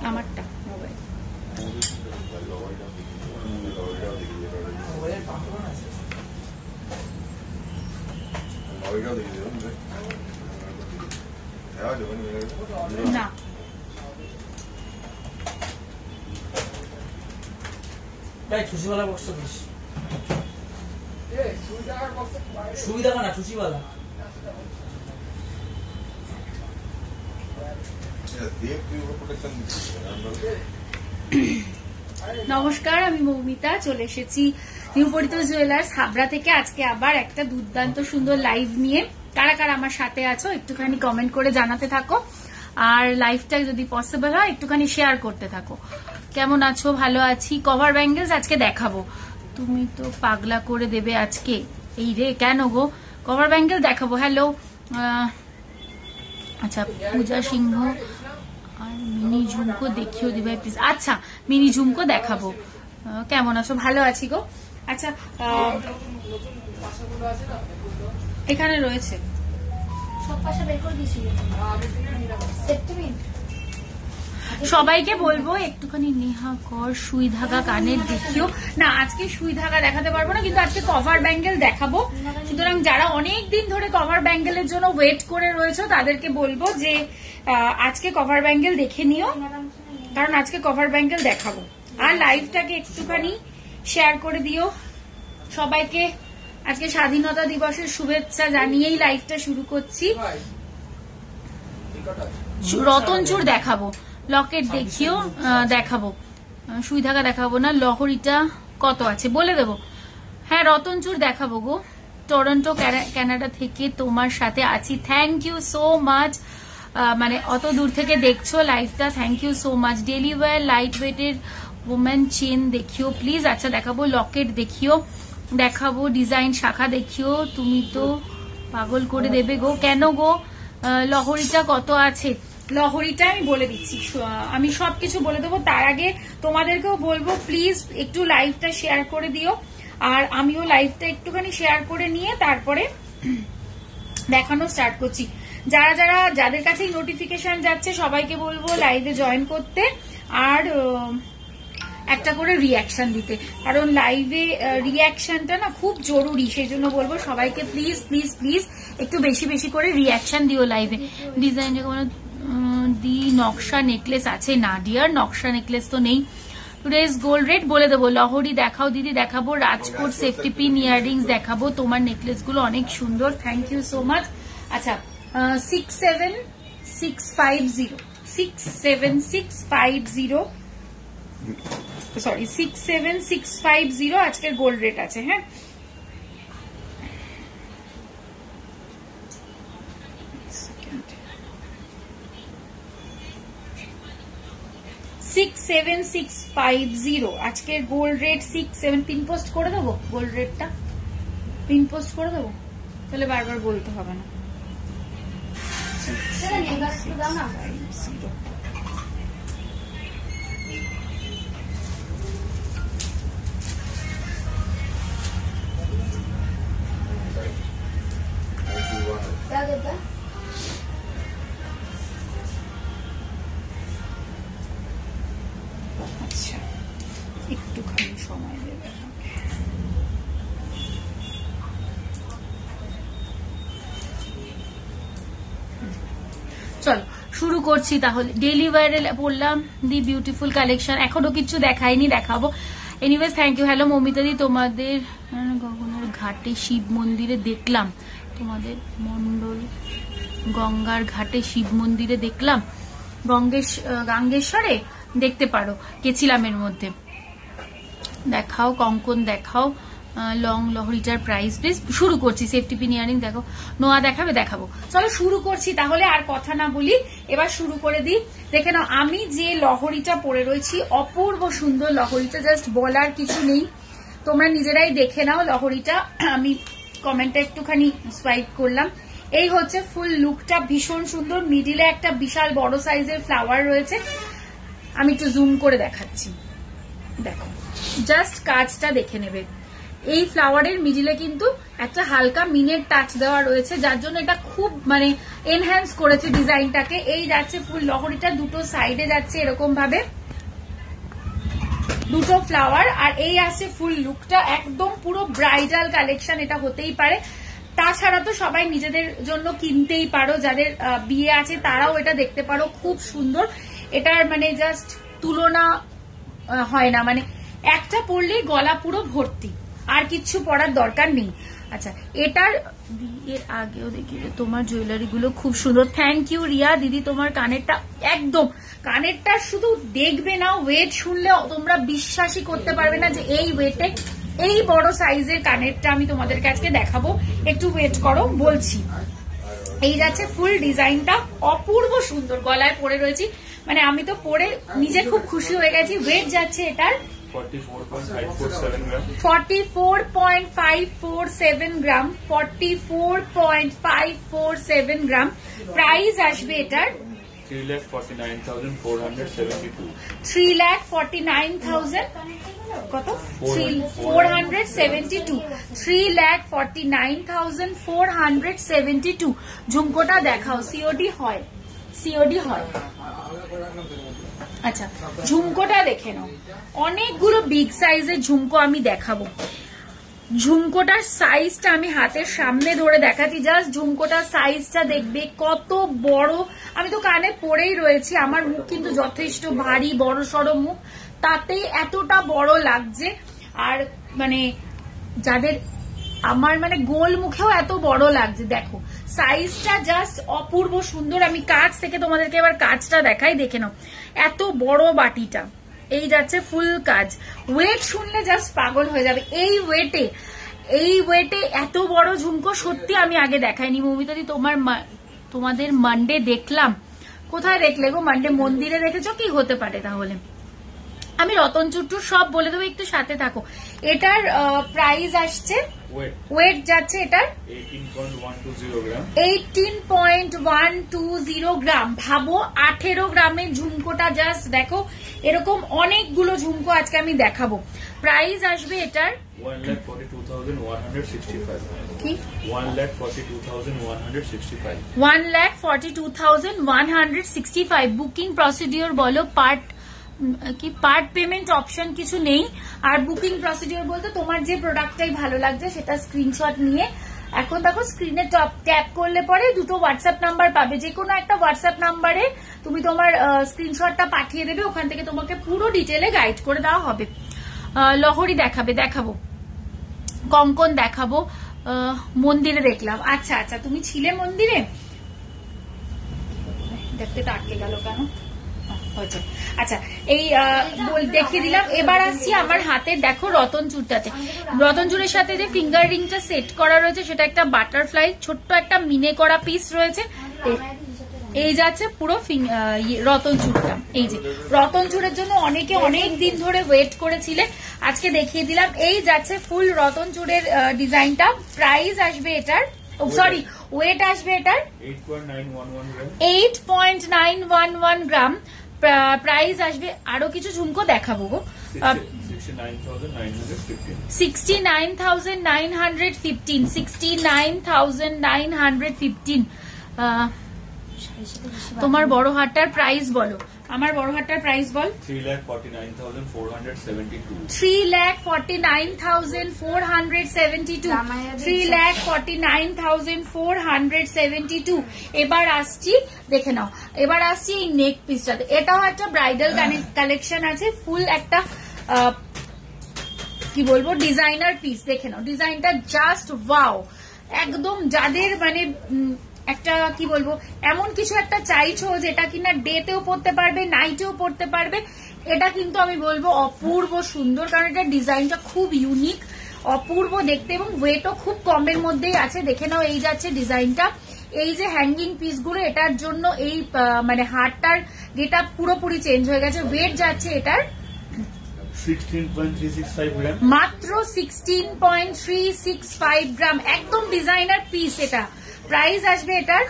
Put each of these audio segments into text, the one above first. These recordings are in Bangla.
আমারটা মোবাইল না সুশিওয়ালা বক্স দিস সুবিধা না সুশিওয়ালা নমস্কার, আমি মৌমিতা চলে এসেছি নিউ পরিতোষ জুয়েলার্স হাবড়া থেকে। আজকে আবার একটা দুর্দান্ত সুন্দর লাইভ নিয়ে। কারা কারা আমার সাথে আছো একটুখানি কমেন্ট করে জানাতে থাকো, আর লাইভটা যদি পসিবল হয় একটুখানি শেয়ার করতে থাকো। কেমন আছো? ভালো আছি। কভার ব্যাঙ্গেলস আজকে দেখাবো। তুমি তো পাগলা করে দেবে আজকে। এই রে, কেন গো? কভার ব্যাঙ্গেল দেখাবো। হ্যালো, আচ্ছা পূজা সিংহ আর মিনি ঝুমকো দেখিও দিবাই প্লিজ। আচ্ছা মিনি ঝুমকো দেখাবো। কেমন আছো? ভালো আছি গো। আচ্ছা এখানে রয়েছে সবাইকে বলবো একটুখানি নেহা কর সুই ধাগা কানের দেখিও না। আজকে সুই ধাগা দেখাতে পারবো না, কিন্তু আজকে কভার ব্যাঙ্গেল দেখাবো। সুতরাং যারা অনেক দিন ধরে কভার ব্যাঙ্গেলের জন্য ওয়েট করে রয়েছে তাদেরকে বলবো যে আজকে কভার ব্যাঙ্গেল দেখে নিও, কারণ আজকে কভার ব্যাঙ্গেল দেখাবো। আর লাইভটাকে একটুখানি শেয়ার করে দিও সবাইকে। আজকে স্বাধীনতা দিবসের শুভেচ্ছা জানিয়েই লাইভটা শুরু করছি। রতনচুর দেখাবো, লকেট দেখিও দেখাবো, সুই ধাগা দেখাবো না। লহরিটা কত আছে বলে দেবো। হ্যাঁ রতনচুর দেখাবো গো। টরন্টো কানাডা থেকে তোমার সাথে আছি। Thank you so much. মানে অত দূর থেকে দেখছো লাইভটা, thank you so much. Daily wear light ওয়েটের ওমেন চেন দেখিও প্লিজ। আচ্ছা দেখাবো। লকেট দেখিও দেখাবো। ডিজাইন শাখা দেখিও। তুমি তো পাগল করে দেবে গো। কেন গো? লহরিটা কত আছে? লহরিটা আমি বলে দিচ্ছি, আমি সবকিছু বলে দেবো। তার আগে তোমাদেরকেও বলবো প্লিজ একটু লাইভটা শেয়ার করে দিও, আর আমিও লাইভটা একটুখানি শেয়ার করে নিয়ে তারপরে দেখানো স্টার্ট করছি। যাদের কাছে নোটিফিকেশন যাচ্ছে সবাইকে বলবো লাইভে জয়েন করতে, আর একটা করে রিয়াকশন দিতে, কারণ লাইভে রিয়াকশনটা না খুব জরুরি। সেই জন্য বলবো সবাইকে প্লিজ প্লিজ প্লিজ একটু বেশি বেশি করে রিয়াকশন দিও লাইভে। ডিজাইন কোনো দি নকশা নেকলেস আছে না ডিয়ার? নকশা নেকলেস তো নেই। টুডেজ গোল্ড রেট বলে দেবো। লহরি দেখাও দিদি, দেখাবো। রাজকোট সেফটি পিন ইয়াররিংস দেখাবো। তোমার নেকলেস গুলো অনেক সুন্দর, থ্যাংক ইউ সো মাচ। আচ্ছা 67650 67650 সরি 67650 আজকের গোল্ড রেট আছে। হ্যাঁ 67650 আজকের গোল্ড রেট 67। পিন পোস্ট করে দেবো গোল্ড রেটটা, পিন পোস্ট করে দেবো, তাহলে বারবার বলতে হবে না। আচ্ছা একটুখানি সময় দেবে। চলো শুরু করছি তাহলে। ডেইলি ওয়্যারে বললাম দি বিউটিফুল কালেকশন, এখনো কিছু দেখাইনি, দেখাবো। Anyways thank you. হ্যালো মৌমিতাদি, তোমাদের গগনের ঘাটে শিব মন্দিরে দেখলাম, তোমাদের মন্ডল গঙ্গার ঘাটে শিব মন্দিরে দেখলাম, গাঙ্গেশ্বরে দেখতে পারো, গেছিলাম এর মধ্যে। দেখাও কঙ্কন, দেখাও লং লহরিটার প্রাইস প্লিজ। শুরু করছি। সেফটি পিন ইয়ারিং দেখো। নোয়া দেখাবে? দেখাবো। চলো শুরু করছি তাহলে, আর কথা না বলি, এবার শুরু করে দিই। দেখে নাও আমি যে লহরিটা পরে রয়েছি, অপূর্ব সুন্দর লহরিটা, জাস্ট বলার কিছু নেই, তোমরা নিজেরাই দেখে নাও লহরিটা। আমি কমেন্টটা একটুখানি সোয়াইপ করলাম। এই হচ্ছে ফুল লুকটা, ভীষণ সুন্দর। মিডিলে একটা বিশাল বড় সাইজের ফ্লাওয়ার রয়েছে, আমি একটু জুম করে দেখাচ্ছি, দেখো জাস্ট কাজটা দেখে নেবে। এই ফ্লাওয়ারের মিডিলে কিন্তু একটা হালকা মিনের টাচ দেওয়া রয়েছে, যার জন্য এটা খুব মানে এনহ্যান্স করেছে ডিজাইনটাকে। এই যাচ্ছে ফুল লহরিটা, দুটো সাইডে যাচ্ছে এরকম ভাবে দুটো ফ্লাওয়ার, আর এই আসছে ফুল লুকটা, একদম পুরো ব্রাইডাল কালেকশন এটা হতেই পারে। তাছাড়া তো সবাই নিজেদের জন্য কিনতেই পারো, যাদের বিয়ে আছে তারাও এটা দেখতে পারো, খুব সুন্দর। এটার মানে জাস্ট তুলনা হয় না, মানে একটা পরলেই গলা পুরো ভর্তি, আর কিচ্ছু পরার দরকার নেই। আচ্ছা, এটার বিয়ের আগেও দেখি তোমার জুয়েলারি গুলো খুব সুন্দর। থ্যাংক ইউ রিয়া দিদি, তোমার কানেরটা একদম, কানেরটা শুধু দেখবে না, ওয়েট শুনলে তোমরা বিশ্বাসই করতে পারবে না যে এই ওয়েটে এই বড় সাইজের কানেরটা আমি তোমাদেরকে আজকে দেখাবো। একটু ওয়েট করো, বলছি। এই যাচ্ছে ফুল ডিজাইনটা, অপূর্ব সুন্দর, গলায় পরে রয়েছি, মানে আমি তো পরে নিজে খুব খুশি হয়ে গেছি। ওয়েট যাচ্ছে এটার 44.547 গ্রাম, 44.547 গ্রাম। প্রাইস আসবে এটার 3,49,472 3,49,000 কত 472 3,49,472। ঝুমকোটা দেখাও, সিওডি হয়, সিওডি হয়। আচ্ছা, ঝুমকোটা দেখে নাও, অনেকগুলো বিগ সাইজের ঝুমকো আমি দেখাবো। ঝুমকোটার সাইজটা আমি হাতের সামনে ধরে দেখাচ্ছি, জাস্ট ঝুমকোটার সাইজটা দেখবে কত বড়। আমি তো কানে পরেই রয়েছি, আমার মুখ কিন্তু যথেষ্ট ভারী বড় সড়ো মুখ, তাতেই এতটা বড় লাগছে। আর মানে যাদের আমার মানে গোল মুখেও এত বড় লাগছে, দেখো সাইজটা জাস্ট অপূর্ব সুন্দর। আমি কাছ থেকে তোমাদেরকে এবার কাজটা দেখাই, দেখে নাও এত বড় বাটিটা। এই যাচ্ছে ফুল কাজ, ওয়েট শুনলে জাস্ট পাগল হয়ে যাবে। এই ওয়েটে এত বড় ঝুমকো সত্যি আমি আগে দেখাইনি। মৌমিতাদি তোমাদের মানডে দেখলাম, কোথায় দেখলে গো? মানডে মন্দিরে দেখেছো কি? হতে পারে তাহলে। আমি রতন চুট্টুর সব বলে দেবো, একটু সাথে থাকো। এটার প্রাইস আসছে, ওয়েট যাচ্ছে এটার 18.120 গ্রাম। ভাবো 18 গ্রামের ঝুমকোটা, জাস্ট দেখো এরকম অনেকগুলো ঝুমকো আজকে আমি দেখাবো। প্রাইস আসবে এটার 1,42,165 কি 1,42,165 1,42,165। বুকিং প্রসিডিওর বলো, পার্ট পেমেন্ট অপশন কিছু নেই। আর বুকিং প্রসিডিওর বলতে তোমার যে প্রোডাক্টটাই ভালো লাগছে সেটা স্ক্রিনশট নিয়ে এখন দেখো স্ক্রিনে ট্যাপ করলে পরে দুটো হোয়াটসঅ্যাপ নাম্বার পাবে, যে কোনো একটা হোয়াটসঅ্যাপ নাম্বারে তুমি তোমার স্ক্রিনশটটা পাঠিয়ে দেবে, ওখান থেকে তোমাকে পুরো ডিটেলে গাইড করে দেওয়া হবে। লহরি দেখাবো, কঙ্কন দেখাবো, মন্দিরে দেখলাম। আচ্ছা আচ্ছা, তুমি ছিলে মন্দিরে, দেখতে আটকে গেল কেন? আচ্ছা, এই দেখিয়ে দিলাম। এবার আসছি আমার হাতের, দেখো রতন চুরটাতে। রতন চুরের সাথে যে ফিঙ্গার রিংটা সেট করা রয়েছে সেটা একটা বাটারফ্লাই, ছোট্ট একটা মিনে করা পিস রয়েছে। এই যাচ্ছে পুরো রতন চুরটা। এই যে রতন চুরের জন্য অনেকে অনেক দিন ধরে ওয়েট করেছিলে, আজকে দেখিয়ে দিলাম। এই যাচ্ছে ফুল রতন চুরের ডিজাইনটা। প্রাইস আসবে এটার, সরি ওয়েট আসবে এটার 8.911 গ্রাম। প্রাইস আসবে, আরো কিছু ঝুমকো দেখাবো গো, 69,915। তোমার বড় হারটার প্রাইস বলো, আমার বড় হারটার প্রাইস বল। 3,49,472 3,49,472। এবার আসছি, দেখে নাও, এবার আসছি এই নেক পিসটাতে। এটাও একটা ব্রাইডাল কালেকশন আছে, ফুল একটা কি বলবো ডিজাইনার পিস। দেখে নাও ডিজাইনটা জাস্ট ওয়াও, একদম যাদের মানে একটা কি বলবো এমন কিছু একটা চাইছো যেটা কিনা ডেতেও পড়তে পারবে, নাইটেও পড়তে পারবে, এটা কিন্তু আমি বলবো অপূর্ব সুন্দর, কারণ এটা ডিজাইনটা খুব ইউনিক, অপূর্ব দেখতে, এবং ওয়েটও খুব কমের মধ্যেই আছে। দেখে নাও এই যাচ্ছে ডিজাইনটা। এই যে হ্যাঙ্গিং পিসগুলো, এটার জন্য এই মানে হারটার যেটা পুরোপুরি চেঞ্জ হয়ে গেছে। ওয়েট যাচ্ছে এটার 16.365 গ্রাম, মাত্র 16.365 গ্রাম, একদম ডিজাইনার পিস। এটা প্রাইস আসবে এটার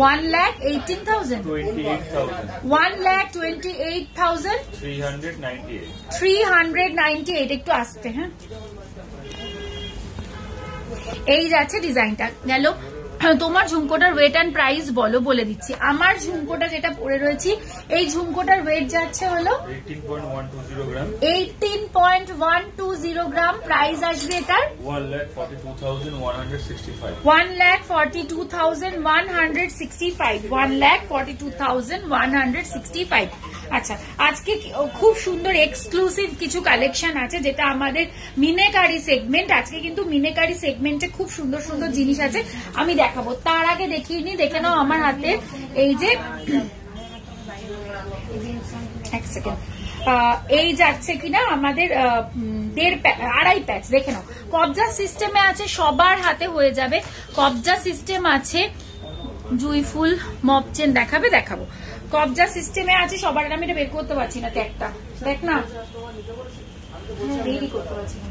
1,18,000 1,28,398 একটু আসতে। হ্যাঁ, এই যাচ্ছে ডিজাইনটা গেল। তোমার ঝুমকোটার ওয়েট অ্যান্ড প্রাইস বলো, বলে দিচ্ছি। আমার ঝুমকোটা যেটা পরে রয়েছি, এই ঝুমকোটার ওয়েট যাচ্ছে হলো 18.120 গ্রাম। প্রাইস আসবে এটার 1,42,165। আচ্ছা, আজকে খুব সুন্দর এক্সক্লুসিভ কিছু কালেকশন আছে, যেটা আমাদের মিনেকারি সেগমেন্ট। আজকে কিন্তু মিনেকারি সেগমেন্টে খুব সুন্দর সুন্দর জিনিস আছে, আমি দেখাবো। তার আগে দেখিয়ে নি, দেখে নাও আমার হাতে এই যে এক সেকেন্ড, এই যাচ্ছে কিনা আমাদের 2.5 প্যাচ, দেখে নাও। কবজা সিস্টেমে আছে, সবার হাতে হয়ে যাবে। কবজা সিস্টেম আছে, জুইফুল মপ চেন দেখাবো। কবজা সিস্টেমে আছে সবার। আমি এটা বের করতে পারছি না, একটা দেখ না, রেডি করতে পারছি না।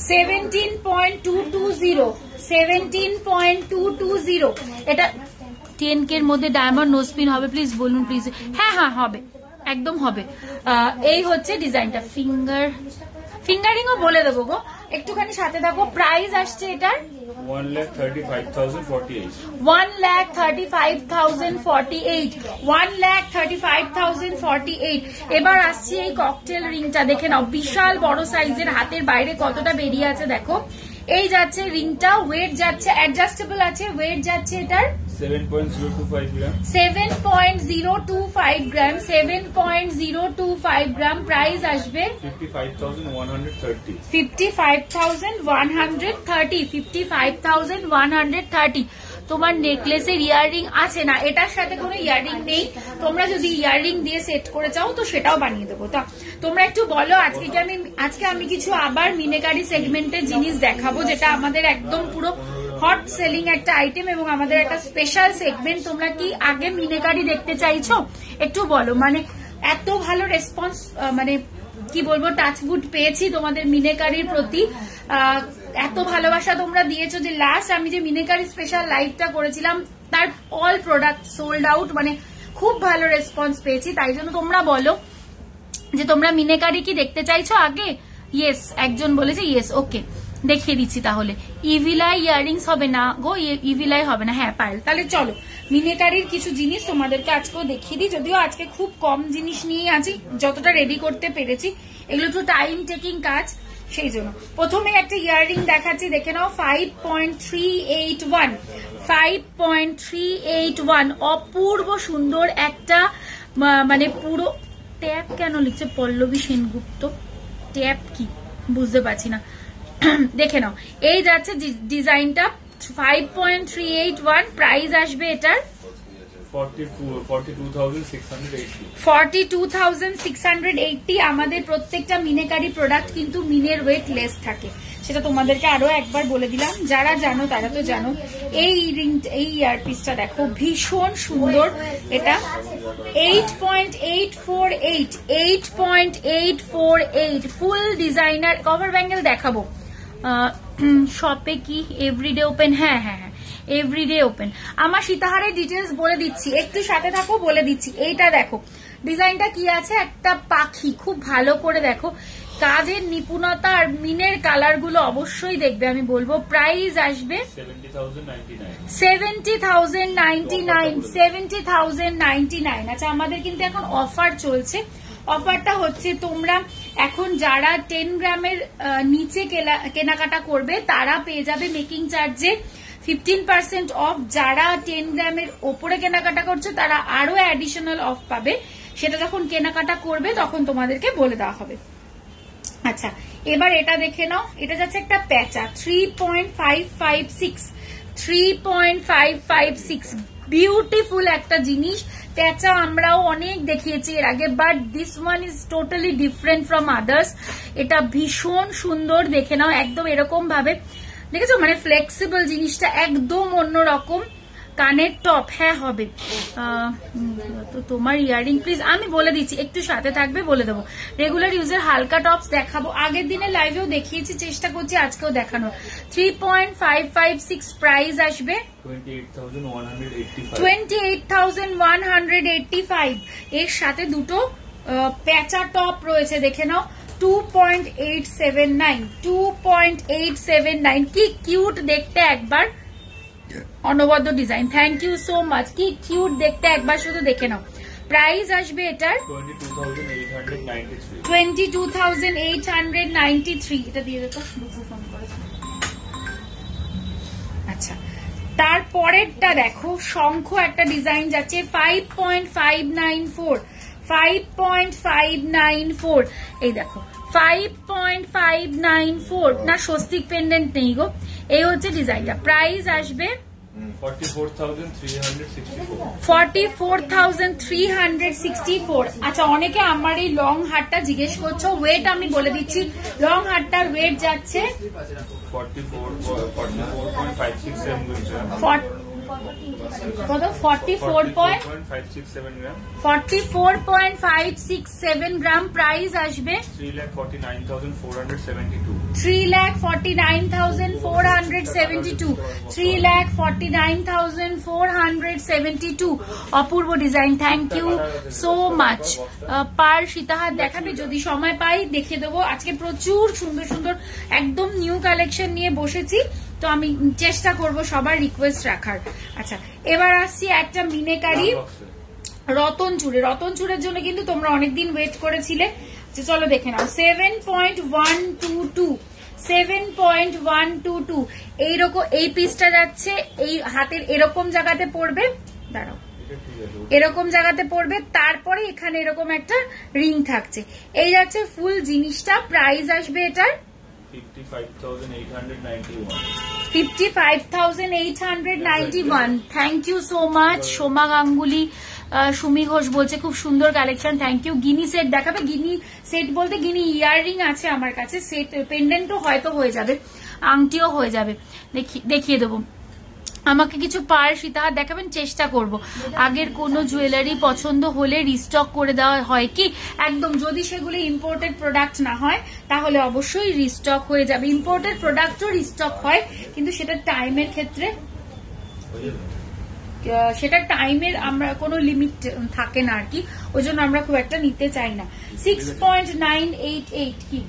17.220 এটা 10K এর মধ্যে ডায়মন্ড নোজপিন হবে, প্লিজ বলুন প্লিজ। হ্যাঁ হ্যাঁ হবে, একদম হবে। এই হচ্ছে ডিজাইনটা। ফিঙ্গারিংও বলে দেবো গো, একটুখানি সাথে থাকো। প্রাইস আসছে এটার 1,35,048। এবার আসছে এই ককটেল রিংটা, দেখে নাও, বিশাল বড় সাইজের, হাতের বাইরে কতটা বেরিয়ে আছে দেখো। এই যাচ্ছে রিংটা, ওয়েট যাচ্ছে অ্যাডজাস্টেবল আছে, ওয়েট যাচ্ছে এটার 7.025 গ্রাম। 7.025 গ্রাম। প্রাইস আসবে 55,130। তোমার নেকলেসের ইয়াররিং আছে না? এটার সাথে কোনো ইয়াররিং নেই, তোমরা যদি ইয়াররিং দিয়ে সেট করে চাও তো সেটাও বানিয়ে দেবো। তা তোমরা একটু বলো, আজকে আমি কিছু আবার মিনেকারি সেগমেন্টের জিনিস দেখাবো, যেটা আমাদের একদম পুরো হট সেলিং একটা আইটেম এবং আমাদের একটা স্পেশাল সেগমেন্ট। তোমরা কি আগে মিনেকারি দেখতে চাইছো? একটু বলো। মানে এত ভালো রেসপন্স, মানে কি বলবো, টাচউড পেয়েছি তোমাদের মিনেকারির প্রতি। এত ভালোবাসা তোমরা দিয়েছো যে লাস্ট আমি যে মিনেকারি স্পেশাল লাইভটা করেছিলাম, তার অল প্রোডাক্ট সোল্ড আউট। মানে খুব ভালো রেসপন্স পেয়েছি, তাই জন্য তোমরা বলো যে তোমরা মিনেকারি কি দেখতে চাইছো আগে। ইয়েস, একজন বলেছে ইয়েস। ওকে, দেখিয়ে দিচ্ছি তাহলে। ইভিলাই ইয়াররিংস হবে না গো, ইভিলাই হবে না। হ্যাঁ পায়েল, তাহলে চলো মিনেকারির কিছু জিনিস তোমাদেরকে আজকেও দেখিয়ে দিই। যদিও আজকে খুব কম জিনিস নিয়ে আছি, যতটা রেডি করতে পেরেছি। এগুলো একটু টাইম টেকিং কাজ, সেই জন্য। প্রথমে একটা ইয়াররিং দেখাচ্ছি, দেখে নাও। 5.381 অপূর্ব সুন্দর একটা, মানে পুরো ট্যাপ কেন লিখছে পল্লবী সেনগুপ্ত, ট্যাপ কি বুঝতে পারছি না। দেখে নাও, এই যাচ্ছে ডিজাইনটা 5.381। প্রাইস আসবে এটার 42,680। আমাদের প্রত্যেকটা মিনেকারি প্রোডাক্ট কিন্তু মিনের ওয়েট লেস থাকে, সেটা তোমাদেরকে আরো একবার বলে দিলাম। যারা জানো তারা তো জানো। এই ইয়ারপিসটা দেখো, ভীষণ সুন্দর। এটা 8.848 ফুল ডিজাইনার কভার ব্যাঙ্গেল দেখাবো। শপে কি এভরিডে ওপেন? হ্যাঁ হ্যাঁ হ্যাঁ, এভরিডে ওপেন। আমার সীতাহারের ডিটেলস বলে দিচ্ছি, একটু সাথে থাকো, বলে দিচ্ছি। এইটা দেখো ডিজাইনটা কি আছে, একটা পাখি, খুব ভালো করে দেখো। কাজের নিপুণতা আর মিনের কালার গুলো অবশ্যই দেখবে, আমি বলবো। প্রাইস আসবে 70,099। আচ্ছা, আমাদের কিন্তু এখন অফার চলছে। অফারটা হচ্ছে, তোমরা এখন যারা 10 গ্রামের নিচে কেনাকাটা করবে তারা পেয়ে যাবে মেকিং চার্জে 15% অফ। যারা 10 গ্রামের ওপরে কেনাকাটা করছে তারা আরো অ্যাডিশনাল অফ পাবে। সেটা যখন কেনাকাটা করবে তখন তোমাদেরকে বলে দেওয়া হবে। আচ্ছা, এবার এটা দেখে নাও। এটা যাচ্ছে একটা প্যাচা, 3.556 বিউটিফুল একটা জিনিস। প্যাচা আমরাও অনেক দেখিয়েছি এর আগে, but this one is totally different from others. এটা ভীষণ সুন্দর, দেখে নাও। একদম এরকম ভাবে দেখেছো, মানে ফ্লেক্সিবল জিনিসটা একদম অন্যরকম। কানের টপ, হ্যাঁ হবে। তো তোমার ইয়ারিং প্লিজ, আমি বলে দিচ্ছি, একটু সাথে থাকবে, বলে দেবো। রেগুলার ইউজের হালকা টপস দেখাবো, আগের দিনে লাইভেও দেখিয়েছি, চেষ্টা করছি আজকেও দেখানোর। 3.556 প্রাইস আসবে 28,185। এর সাথে দুটো প্যাচা টপ রয়েছে, দেখে নাও। 2.879 কি কিউট দেখতে, একবার অনবদ্য design. Thank you so much, কি কিউট দেখতে, একবার শুধু দেখে নাও। প্রাইস আসবে এটার 22,893। এটা দিয়ে দেখো, ফোন করেছে। আচ্ছা, তারপরেরটা দেখো, শঙ্খ একটা ডিজাইন যাচ্ছে 5.594। এই দেখো 5.594 না, স্বস্তিক পেন্ডেন্ট নেই গো, এই হচ্ছে ডিজাইনটা। প্রাইস আসবে 44,364। আচ্ছা, অনেকে আমার এই লং হারটা জিজ্ঞেস করছো, ওয়েট আমি বলে দিচ্ছি। লং হারটার ওয়েট যাচ্ছে 44.567 গ্রাম। প্রাইস আসবে 3,49,472। অপূর্ব design, thank you so much. পার সীতাহার দেখাবে, যদি সময় পাই দেখিয়ে দেবো। আজকে প্রচুর সুন্দর সুন্দর একদম নিউ কালেকশন নিয়ে বসেছি, তো আমি চেষ্টা করব সবার রিকোয়েস্ট রাখার। আচ্ছা, এবার আসছি একটা মিনেকারি রতন চূড়ে। রতন চূড়ের জন্য কিন্তু তোমরা অনেকদিন ওয়েট করেছিলে, চলো দেখে নাও। 7.122 এইরকম এই পিসটা যাচ্ছে, এই হাতের এরকম জায়গাতে পড়বে, দাঁড়াও, এরকম জায়গাতে পড়বে, তারপরে এখানে এরকম একটা রিং থাকছে, এই যাচ্ছে ফুল জিনিসটা। প্রাইস আসবে এটার 55,891। Thank you so much. Soma Ganguly, Sumi Ghosh বলছে খুব সুন্দর collection, thank you. Guinea set দেখাবে? গিনি সেট বলতে গিনি ইয়াররিং আছে আমার কাছে, সেট পেন্ডেন্টও হয়তো হয়ে যাবে, আংটিও হয়ে যাবে, দেখিয়ে দেবো। আমাকে কিছু পার সীতাহার দেখাবেন, চেষ্টা করব। আগের কোনো জুয়েলারি পছন্দ হলে রিস্টক করে দেওয়া হয় কি? একদম, যদি সেগুলো ইম্পোর্টেড প্রোডাক্ট না হয় তাহলে অবশ্যই রিস্টক হয়ে যাবে। ইম্পোর্টেড প্রোডাক্টও রিস্টক হয়, কিন্তু সেটা টাইমের ক্ষেত্রে, সেটা টাইমের আমরা কোনো লিমিট থাকে না আর কি, ওই জন্য আমরা খুব একটা নিতে চাই না। 6.988 কি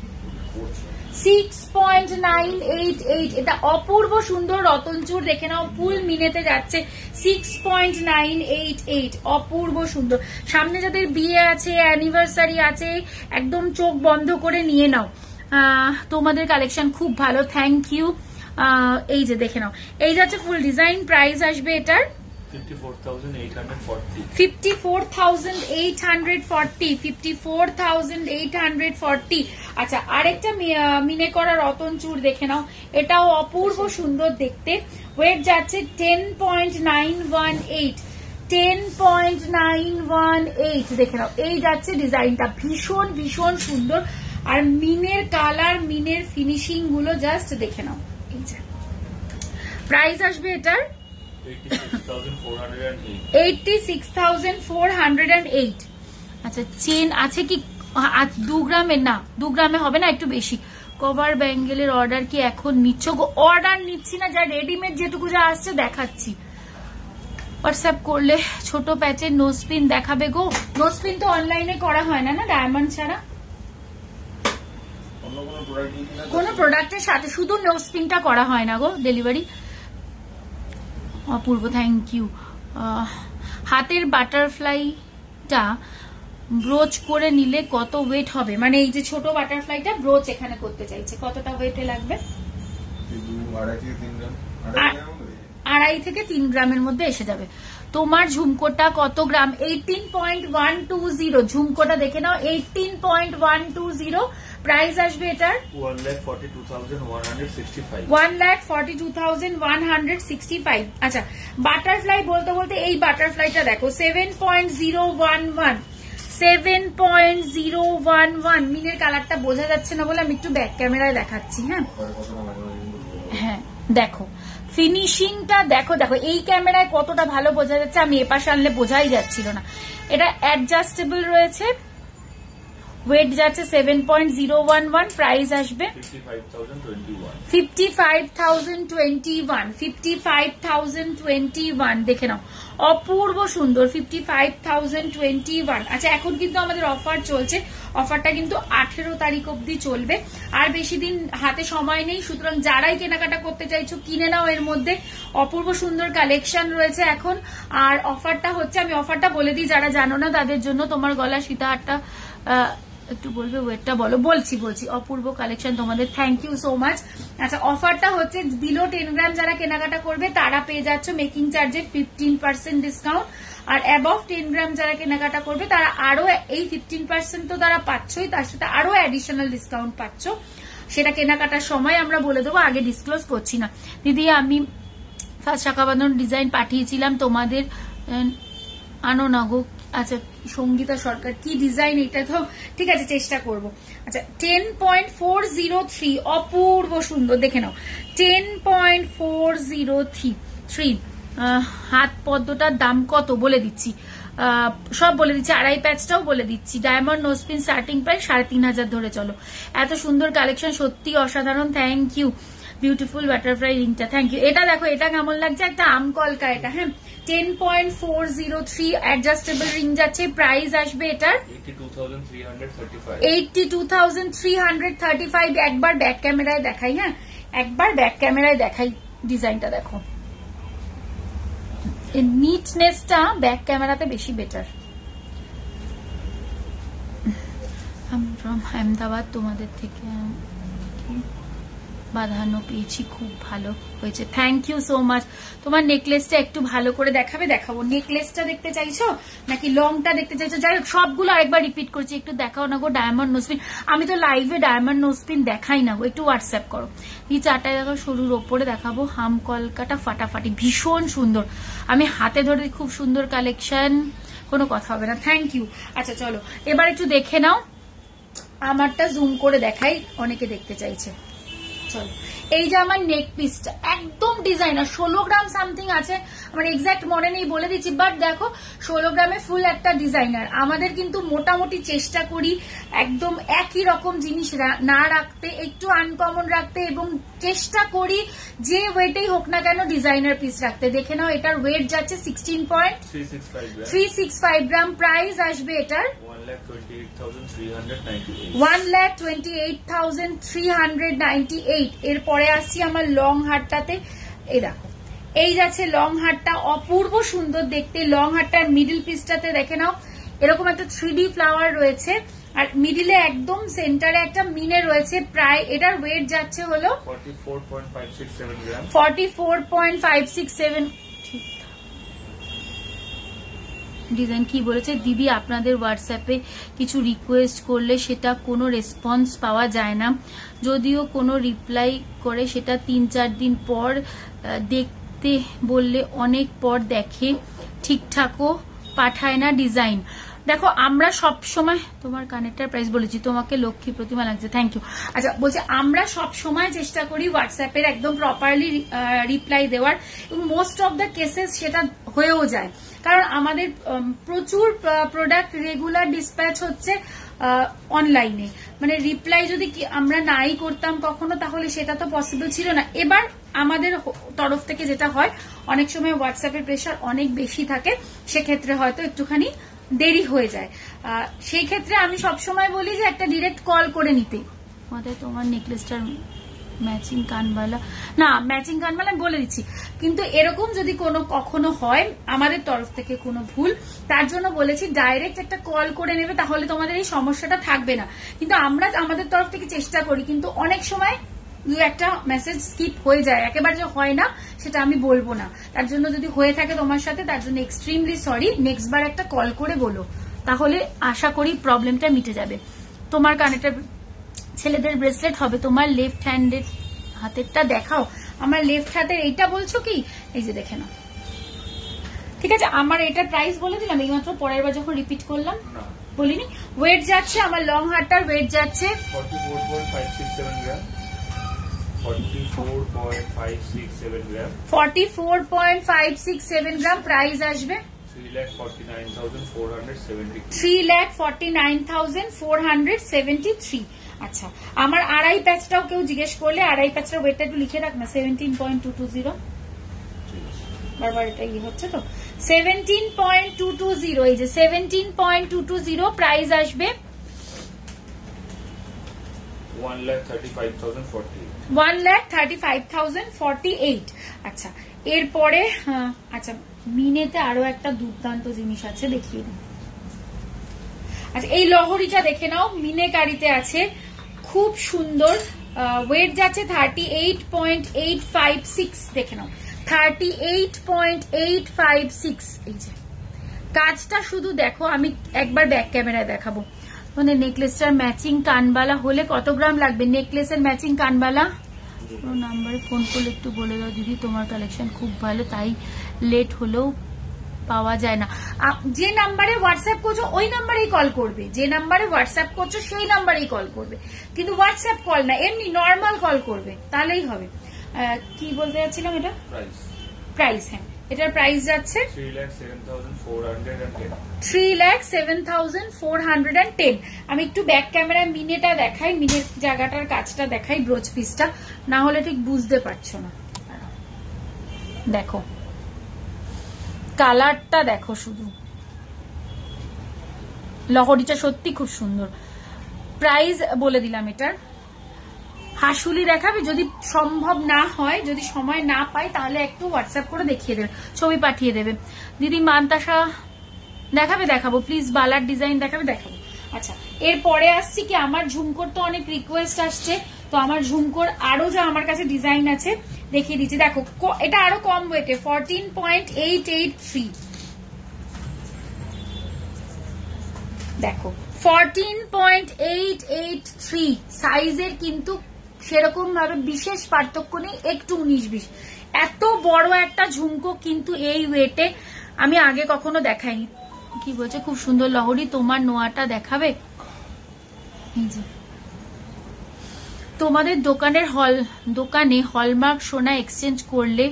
6.988, এটা অপূর্ব সুন্দর রতনচূড়, দেখে নাও, ফুল মিনেতে যাচ্ছে। 6.988, অপূর্ব সুন্দর। সামনে যাদের বিয়ে আছে, অ্যানিভার্সারি আছে, একদম চোখ বন্ধ করে নিয়ে নাও, তোমাদের কালেকশন খুব ভালো, থ্যাংক ইউ। এই যে দেখে নাও, এই যাচ্ছে ফুল ডিজাইন। প্রাইস আসবে এটার 54,840। আচ্ছা, আরেকটা মিনে করা রতন চূড় দেখে নাও, এটাও অপূর্ব সুন্দর দেখতে। ওয়েট যাচ্ছে 10.918 দেখে নাও, এই যাচ্ছে ডিজাইনটা, ভীষণ ভীষণ সুন্দর। আর মিনের কালার, মিনের ফিনিশিং গুলো জাস্ট দেখে নাও। প্রাইস আসবে এটার 86,408। আচ্ছা, চেন আছে কি 2 গ্রামের? না, 2 গ্রামে হবে না, একটু বেশি। কভার ব্যাঙ্গেলের অর্ডার কি এখন নিচ্ছ গো? অর্ডার নিচ্ছি না, যা রেডিমেড যেটুকু যা আসছে দেখাচ্ছি। হোয়াটসঅ্যাপ করলে ছোট প্যাচের নোজপিন দেখাবে গো? নোজপিন তো অনলাইনে করা হয় না, না ডায়মন্ড ছাড়া কোনো প্রোডাক্টের সাথে, শুধু নোজপিনটা করা হয় না গো ডেলিভারি। অপূর্ব, থ্যাংক ইউ। হাতের বাটারফ্লাইটা ব্রোচ করে নিলে কত ওয়েট হবে? মানে এই যে ছোট বাটারফ্লাইটা ব্রোচ এখানে করতে চাইছে, কতটা ওয়েটে লাগবে? 2.5 থেকে 3 গ্রামের মধ্যে এসে যাবে। তোমার ঝুমকোটা কত গ্রাম? 18.120। ঝুমকোটা দেখে নাও, 18.120। প্রাইস আসবে এটার 1,42,165। আচ্ছা, বাটারফ্লাই বলতে বলতে এই বাটারফ্লাইটা দেখো, 7.011। মিনের কালারটা বোঝা যাচ্ছে না বলে আমি একটু ব্যাক ক্যামেরায় দেখাচ্ছি। হ্যাঁ, দেখো ফিনিশিংটা দেখো, দেখো এই ক্যামেরায় কতটা ভালো বোঝা যাচ্ছে, আমি এপাশে আনলে বোঝাই যাচ্ছিল না। এটা অ্যাডজাস্টেবল রয়েছে, ওয়েট যাচ্ছে 7.011, প্রাইস আসবে 55,021 দেখে নাও, অপূর্ব সুন্দর 55,021। আচ্ছা এখন কিন্তু আমাদের অফার চলছে, অফারটা কিন্তু 18 তারিখ অবধি চলবে, আর বেশি দিন হাতে সময় নেই, সুতরাং যারাই কেনাকাটা করতে চাইছো কিনে নাও। এর মধ্যে অপূর্ব সুন্দর কালেকশন রয়েছে এখন, আর অফারটা হচ্ছে, আমি অফারটা বলে দিই যারা জানো না তাদের জন্য। তোমার গলা সীতাহারটা একটু বলবে, ওয়েটটা বলো। বলছি অপূর্ব কালেকশন তোমাদের, থ্যাংক ইউ সো মাচ। আচ্ছা অফারটা হচ্ছে বিলো 10 গ্রাম যারা কেনাকাটা করবে তারা পেয়ে যাচ্ছ মেকিং চার্জের 15% ডিসকাউন্ট, আর অ্যাবভ 10 গ্রাম যারা কেনাকাটা করবে তারা আরো এই 15% তো তারা পাচ্ছই, তার সাথে আরো অ্যাডিশনাল ডিসকাউন্ট পাচ্ছ। সেটা কেনাকাটার সময় আমরা বলে দেবো, আগে ডিসক্লোজ করছি না। দিদি আমি ফার্স্ট শাখা বাঁধানো ডিজাইন পাঠিয়েছিলাম তোমাদের, আনো না গো। আচ্ছা সঙ্গীতা সরকার, কি ডিজাইন এটা? তো ঠিক আছে চেষ্টা করব। আচ্ছা 10.403, অপূর্ব সুন্দর, দেখে নাও 10.403। হাত পদ্মটার দাম কত বলে দিচ্ছি, সব বলে দিচ্ছি, আড়াই প্যাচটাও বলে দিচ্ছি। ডায়মন্ড নোজপিন স্টার্টিং প্রাইস 3,500 ধরে চলো। এত সুন্দর কালেকশন, সত্যি অসাধারণ, থ্যাংক ইউ। বিউটিফুল বাটারফ্লাই রিংটা, থ্যাংক ইউ। এটা দেখো, এটা কেমন লাগছে, একটা আমকলকা এটা, হ্যাঁ 10.403 অ্যাডজাস্টেবল রিং যাচ্ছে, প্রাইস আসবে এটার 82,335। একবার ব্যাক ক্যামেরায় দেখাই, হ্যাঁ একবার ব্যাক ক্যামেরায় দেখাই, ডিজাইনটা দেখো, নিটনেসটা ব্যাক ক্যামেরাতে বেশি বেটার। ফ্রম আহমেদাবাদ, তোমাদের থেকে বাঁধানো পেয়েছি, খুব ভালো হয়েছে, থ্যাংক ইউ সো মাচ। তোমার নেকলেসটা একটু ভালো করে দেখাবে? দেখাবো। নেকলেসটা দেখতে চাইছো নাকি লংটা দেখতে চাইছো? যাই হোক সবগুলো আরেকবার রিপিট করছি, একটু দেখাও না গো। ডায়মন্ড নোজপিন, আমি তো লাইভে ডায়মন্ড নোজপিন দেখাই না গো, একটু হোয়াটসঅ্যাপ করো। এই চারটায় দেখো, সরুর ওপরে দেখাবো, হাম কলকাটা ফাটাফাটি, ভীষণ সুন্দর, আমি হাতে ধরে খুব সুন্দর কালেকশন, কোনো কথা হবে না, থ্যাংক ইউ। আচ্ছা চলো এবার একটু দেখে নাও, আমারটা জুম করে দেখাই, অনেকে দেখতে চাইছে। চলো, এই যে আমার নেক পিসটা একদম ডিজাইনার, 16 গ্রাম সামথিং আছে, আমার এক্সাক্ট মনে নেই বলে দিচ্ছি, বাট দেখো 16 গ্রামে ফুল একটা ডিজাইনার। আমাদের কিন্তু মোটামুটি চেষ্টা করি একদম একই রকম জিনিস না রাখতে, একটু আনকমন রাখতে, এবং চেষ্টা করি যে ওয়েটেই হোক না কেন ডিজাইনার পিস রাখতে। দেখে নাও, এটার ওয়েট যাচ্ছে 16.365 গ্রাম, প্রাইস আসবে এটার 1,28,398। এরপরে আসছি আমার লং হারটাতে, এই দেখো এই যাচ্ছে লং হারটা, অপূর্ব সুন্দর দেখতে। লং হারটার মিডল পিসটাতে দেখে নাও, এরকম একটা 3D ফ্লাওয়ার রয়েছে, আর মিডিলে একদম সেন্টারে একটা মিনে রয়েছে। প্রায় এটার ওয়েট যাচ্ছে হলো 44.567। ডিজাইন কি বলেছে দিদি, আপনাদের হোয়াটসঅ্যাপে কিছু রিকোয়েস্ট করলে সেটা কোনো রেসপন্স পাওয়া যায় না, যদিও কোনো রিপ্লাই করে সেটা 3-4 দিন পর দেখতে বললে অনেক পর দেখে, ঠিকঠাকও পাঠায় না ডিজাইন। দেখো আমরা সব সময়, তোমার কানেক্টার প্রাইস বলেছি, তোমাকে লক্ষ্মী প্রতিমা লাগছে, থ্যাংক ইউ। আচ্ছা বলছি, আমরা সব সময় চেষ্টা করি হোয়াটসঅ্যাপের একদম প্রপারলি রিপ্লাই দেওয়ার, এবং মোস্ট অফ দ্য কেসেস সেটা হয়েও যায়, কারণ আমাদের প্রচুর প্রোডাক্ট রেগুলার ডিসপ্যাচ হচ্ছে অনলাইনে। মানে রিপ্লাই যদি আমরা নাই করতাম কখনো, তাহলে সেটা তো পসিবল ছিল না। এবার আমাদের তরফ থেকে যেটা হয়, অনেক সময় হোয়াটসঅ্যাপের প্রেশার অনেক বেশি থাকে, সেক্ষেত্রে হয়তো একটুখানি দেরি হয়ে যায়। সেই ক্ষেত্রে আমি সবসময় বলি যে একটা ডিরেক্ট কল করে নিতে। তোমার নেকলেসটার ম্যাচিং কানবালা, না ম্যাচিং কানবালা আমি বলে দিচ্ছি, কিন্তু এরকম যদি কখনো হয় আমাদের তরফ থেকে কোনো ভুল, তার জন্য বলেছি ডাইরেক্ট একটা কল করে নেবে, তাহলে তোমাদের এই সমস্যাটা থাকবে না। কিন্তু আমরা আমাদের তরফ থেকে চেষ্টা করি, কিন্তু অনেক সময় একটা মেসেজ স্কিপ হয়ে যায়, একেবারে যে হয় না সেটা আমি বলবো না। তার জন্য যদি হয়ে থাকে তোমার সাথে, তার জন্য এক্সট্রিমলি সরি। নেক্সট বার একটা কল করে বলো, তাহলে আশা করি প্রবলেমটা মিটে যাবে। তোমার কানেক্টার ছেলেদের ব্রেসলেট হবে, তোমার লেফট হ্যান্ডের হাতেরটা দেখাও। আমার লেফট হাতের এইটা বলছো কি, এই যে দেখে নাও, ঠিক আছে। আমার এটা প্রাইস বলে দিলাম এইমাত্র, পরের বার যখন রিপিট করলাম বলিনি। ওয়েট যাচ্ছে আমার লং হারটার ওয়েট যাচ্ছে 44.567 গ্রাম, 44.567 গ্রাম 44.567 গ্রাম প্রাইস আসবে 3,49,473। আচ্ছা, আমার আড়াই প্যাচটাও কেউ জিজ্ঞেস করলে আড়াই প্যাচটার ওয়েটটা একটু লিখে রাখ না, 17.220। বারবার এটা হচ্ছে তো 17.220, এই যে 17.220 প্রাইস আসবে 1,35,048। আচ্ছা, এরপরে আচ্ছা মিনেতে আরো একটা দুর্দান্ত জিনিস আছে, দেখিয়ে দিই। আচ্ছা, এই লহরিটা দেখে নাও, মিনেকারিতে আছে, খুব সুন্দর, ওয়েট যাচ্ছে 38.856, দেখে নাও 38.856। এই যে কাজটা শুধু দেখো, আমি একবার ব্যাক ক্যামেরায় দেখাবো। মানে নেকলেসটার ম্যাচিং কানবালা হলে কত গ্রাম লাগবে? নেকলেসের ম্যাচিং কানবালা নাম্বারে ফোন করলে একটু বলে দাও দিদি, তোমার কালেকশন খুব ভালো, তাই লেট হলেও পাওয়া যায় না। যে নাম্বারে হোয়াটসঅ্যাপ করছো ওই নাম্বারেই কল করবে, যে নাম্বারে হোয়াটসঅ্যাপ করছো সেই নাম্বারেই কল করবে, কিন্তু হোয়াটসঅ্যাপ কল না, এমনি নর্মাল কল করবে, তাহলেই হবে। কি বলতে যাচ্ছিলাম, এটা প্রাইস, হ্যাঁ এটার প্রাইস যাচ্ছে 3,07,410। আমি একটু ব্যাক ক্যামেরায় মিনেটা দেখাই, মিনের জায়গাটার কাজটা দেখাই, ব্রোচ পিসটা, না হলে ঠিক বুঝতে পারছো না। দেখো কালারটা দেখো, শুধু লহরিটা সত্যি খুব সুন্দর। প্রাইস বলে দিলাম এটার। হাসুলি দেখাবে, যদি সম্ভব না হয়, যদি সময় না পাই তাহলে একটু হোয়াটসঅ্যাপ করে দেখিয়ে দেবে, ছবি পাঠিয়ে দেবে। দিদি মানতাসা দেখাবে, দেখাবো প্লিজ। বালার ডিজাইন দেখাবে, দেখাবো। আচ্ছা, এরপরে আসছি কি, আমার ঝুমকোর তো অনেক রিকোয়েস্ট আসছে, তো আমার ঝুমকোর আরো যা আমার কাছে ডিজাইন আছে দেখিয়ে দিচ্ছি। দেখো এটা আরো কম ওয়েটে, 14.883। দেখো 14.883 সাইজের, কিন্তু সেরকম ভাবে বিশেষ পার্থক্য নেই, একটু 19-20। এত বড় একটা ঝুমকো কিন্তু এই ওয়েটে আমি আগে কখনো দেখাইনি। কি বলছে, খুব সুন্দর লহরি, তোমার নোয়াটা দেখাবে। তোমাদের দোকানে হলমার্ক সোনা এক্সচেঞ্জ করলে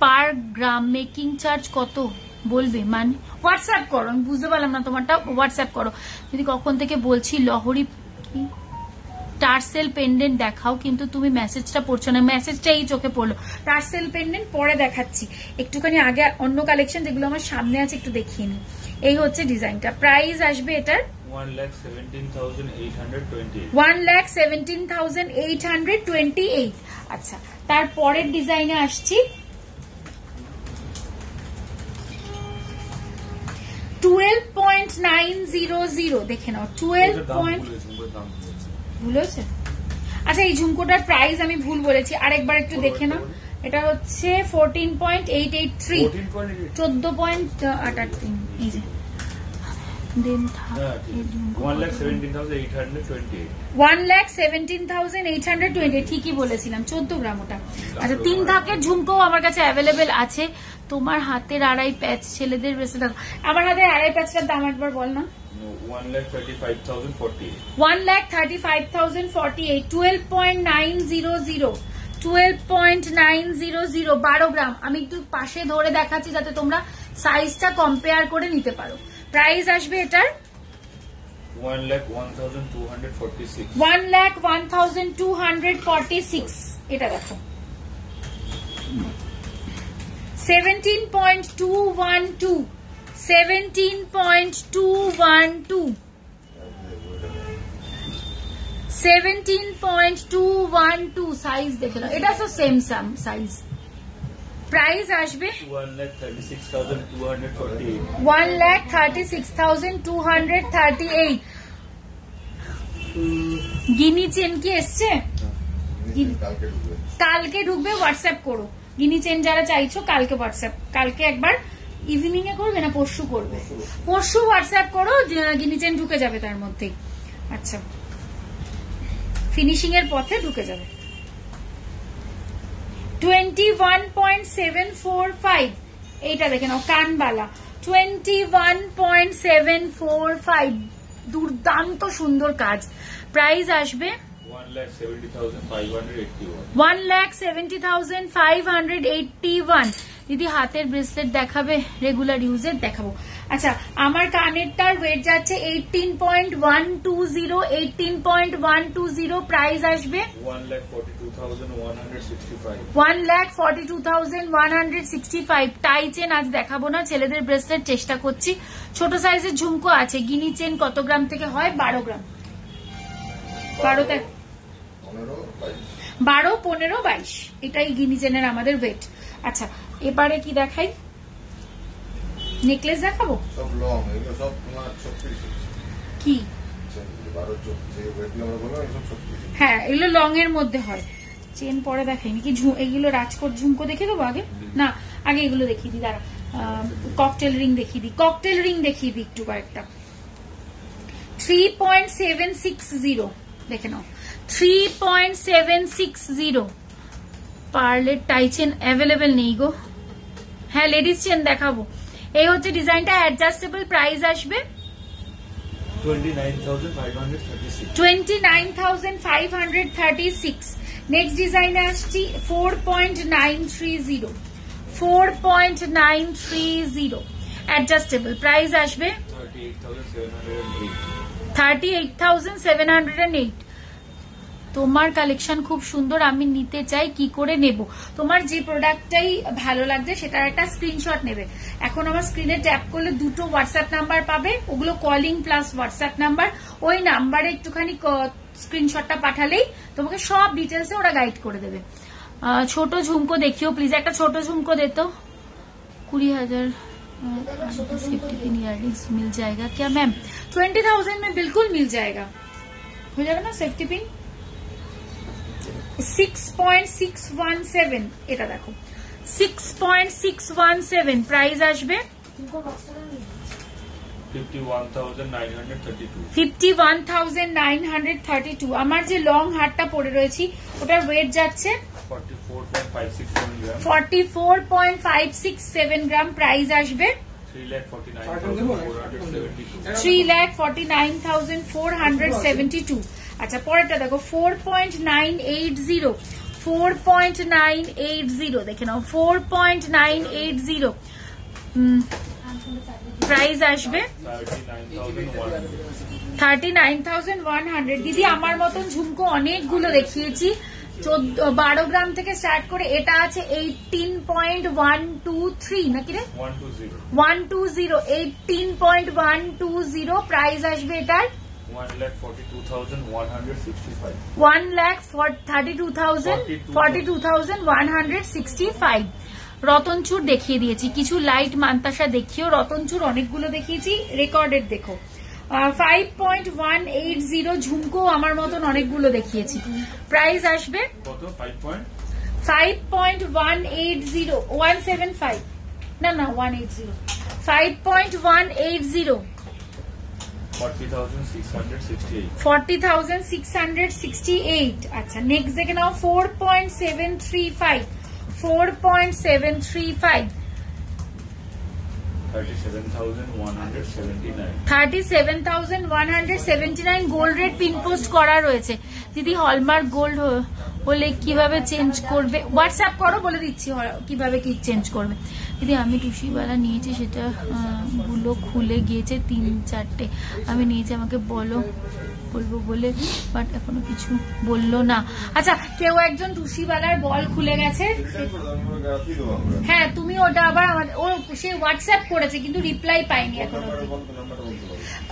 পার গ্রাম মেকিং চার্জ কত বলবে? মানে হোয়াটসঅ্যাপ করো, আমি বুঝতে পারলাম না তোমারটা, হোয়াটসঅ্যাপ করো। যদি কখন থেকে বলছি লহরি টার্সেল পেন্ডেন্ট দেখাও, কিন্তু তুমি মেসেজটা পড়ছো না। মেসেজটা এই চোখে পড়লো, টার্সেল পেন্ডেন্ট পরে দেখাচ্ছি, একটুখানি আগে অন্য কালেকশন যেগুলো আমার সামনে আছে একটু দেখিয়ে নি। এই হচ্ছে ডিজাইনটা, প্রাইস আসবে এটার 1,17,828। আচ্ছা, তারপরের ডিজাইনে আসছি, 12.900, দেখে নাও 12 ভুল হয়েছে। আচ্ছা, এই ঝুমকোটার প্রাইস আমি ভুল বলেছি, আরেকবার একটু দেখে নাও। এটা হচ্ছে 14.883, 14.883। এই যে 1,17,828, ঠিকই বলেছিলাম, 14 গ্রাম ওটা। আচ্ছা, 3 ধাকের ঝুমকো আমার কাছে অ্যাভেলেবেল আছে। তোমার হাতের আড়াই প্যাচ ছেলেদের বেশি দাম, আমার হাতের আড়াই প্যাচটার দাম একবার বল না। 1,35,048। 1,35,048, 12.900, 12.900, 12 গ্রাম। আমি একটু পাশে ধরে দেখাচ্ছি যাতে তোমরা সাইজটা কম্পেয়ার করে নিতে পারো। প্রাইস আসবে এটার 1,01,246। 1,01,246। এটা দেখো 17.212, 17.212, 17.212 সাইজ দেখে নাও, এটা তো সেম সাইজ। প্রাইস আসবে 1,36,248। 1,36,238। গিনি চেন কি এসছে? কালকে ঢুকবে, হোয়াটসঅ্যাপ করো। গিনি চেন যারা চাইছো কালকে হোয়াটসঅ্যাপ, কালকে একবার ইভিনিং এ করবে না পরশু করবে, পরশু হোয়াটসঅ্যাপ করো, গিনি চেন ঢুকে যাবে তার মধ্যেই। আচ্ছা, ফিনিশিং এর পথে ঢুকে যাবে। 21.745, এইটা দেখে নাও কানবালা, 21.745, দুর্দান্ত সুন্দর কাজ। প্রাইস আসবে 1,70,581. 1,70,581 দিদি হাতের ব্রেসলেট দেখাবে, রেগুলার ইউজের দেখাবো। আচ্ছা, আমার কানেরটার ওয়েট যাচ্ছে 18.120, 18.120, প্রাইস আসবে 1,42,165. 1,42,165। টাই চেন আজ দেখাবো না, ছেলেদের ব্রেসলেট চেষ্টা করছি। ছোট সাইজের ঝুমকো আছে। গিনি চেন কত গ্রাম থেকে হয়? 12 গ্রাম। 12, 15, 22, এটাই গিনি চেনের আমাদের ওয়েট। আচ্ছা, এবারে কি দেখাই? নেকলেস দেখাবো। সব লং, এগুলো সব তোমার 36 কি? 12 যে ওয়েটগুলো আমরা বললাম এসব 36। হ্যাঁ, এগুলো লং এর মধ্যে হয়। চেন পরে দেখাইনি কি? এগুলো রাজকোট ঝুমকো দেখে দেবো আগে? না, আগে এগুলো দেখিয়ে দিই, দাঁড়া। ককটেল রিং দেখিয়ে দিই, ককটেল রিং দেখিয়ে দিই একটু কয়েকটা। 3.760 দেখে নাও, 3.760। পার্লের টাই চেন অ্যাভেলেবেল নেই গো। হ্যাঁ, লেডিস চেন দেখাবো। এই হচ্ছে ডিজাইনটা, অ্যাডজাস্টেবল, প্রাইস আসবে 29,536. 29,536। নেক্সট ডিজাইনে আসছি 4.930, 4.930 অ্যাডজাস্টেবল, প্রাইস আসবে 38,708. 38,708। তোমার কালেকশন খুব সুন্দর, আমি নিতে চাই, কি করে নেব? তোমার যে প্রোডাক্টটাই ভালো লাগছে সেটার একটা স্ক্রিনশট নেবে। এখন আমার স্ক্রিনে ট্যাপ করলে দুটো হোয়াটসঅ্যাপ নাম্বার পাবে, ওগুলো কলিং প্লাস হোয়াটসঅ্যাপ নাম্বার। ওই নাম্বারে একটুখানি স্ক্রিনশটটা পাঠালেই তোমাকে সব ডিটেলসে ওরা গাইড করে দেবে। ছোট ঝুমকো দেখিও প্লিজ, একটা ছোট ঝুমকো দে তো। 20,000 सेफ्टी पिन इयररिंग्स मिल जाएगा क्या मैम? 20,000 में बिल्कुल मिल जाएगा, हो जाएगा ना सेफ्टी पिन। 6.617 এটা দেখো, 6.617 প্রাইস আসবে 51,932. 51,932। আমার যে লং হারটা পরে রয়েছি ওটার ওয়েট যাচ্ছে 44.567 grams. 44.567 গ্রাম, প্রাইস আসবে 3,49,472. 3,49,472। আচ্ছা, পরেরটা দেখো 4.980, 4.980 দেখে নাও, 4.980 প্রাইস আসবে 39,100। দিদি আমার মতন ঝুমকো অনেকগুলো দেখিয়েছি, 12 গ্রাম থেকে স্টার্ট করে এটা আছে 18.123 নাকি রে? 120, 18.120 প্রাইস আসবে এটার 1,42,165. 1,42,165। রতনচুর দেখিয়ে দিয়েছি, কিছু লাইট মান্তাসা দেখিও। রতনচুর অনেকগুলো দেখিয়েছি, রেকর্ডেড দেখো। 5.180 ঝুমকো আমার মতন অনেকগুলো দেখিয়েছি, প্রাইস আসবে 5.180, 175 না 180, 5.180, 40,668. 40,668। আচ্ছা, নেক্সট দেখে নাও 4.735, 4.735, 37,179. 37,179 গোল্ড রেট পিন পোস্ট করা রয়েছে। দিদি হলমার্ক গোল্ড হলে কিভাবে চেঞ্জ করবে? হোয়াটসঅ্যাপ করো, বলে দিচ্ছি কিভাবে কি চেঞ্জ করবে। দিদি আমি টুসিওয়ালা নিয়েছি, সেটা গুলো খুলে গিয়েছে 3-4টে, আমি নিয়েছি, আমাকে বলবো বলে বাট এখনো কিছু বললো না। আচ্ছা, কেউ একজন টুসিওয়ালার বল খুলে গেছে, হ্যাঁ তুমি ওটা আবার ও সে হোয়াটসঅ্যাপ করেছে কিন্তু রিপ্লাই পাইনি এখনো।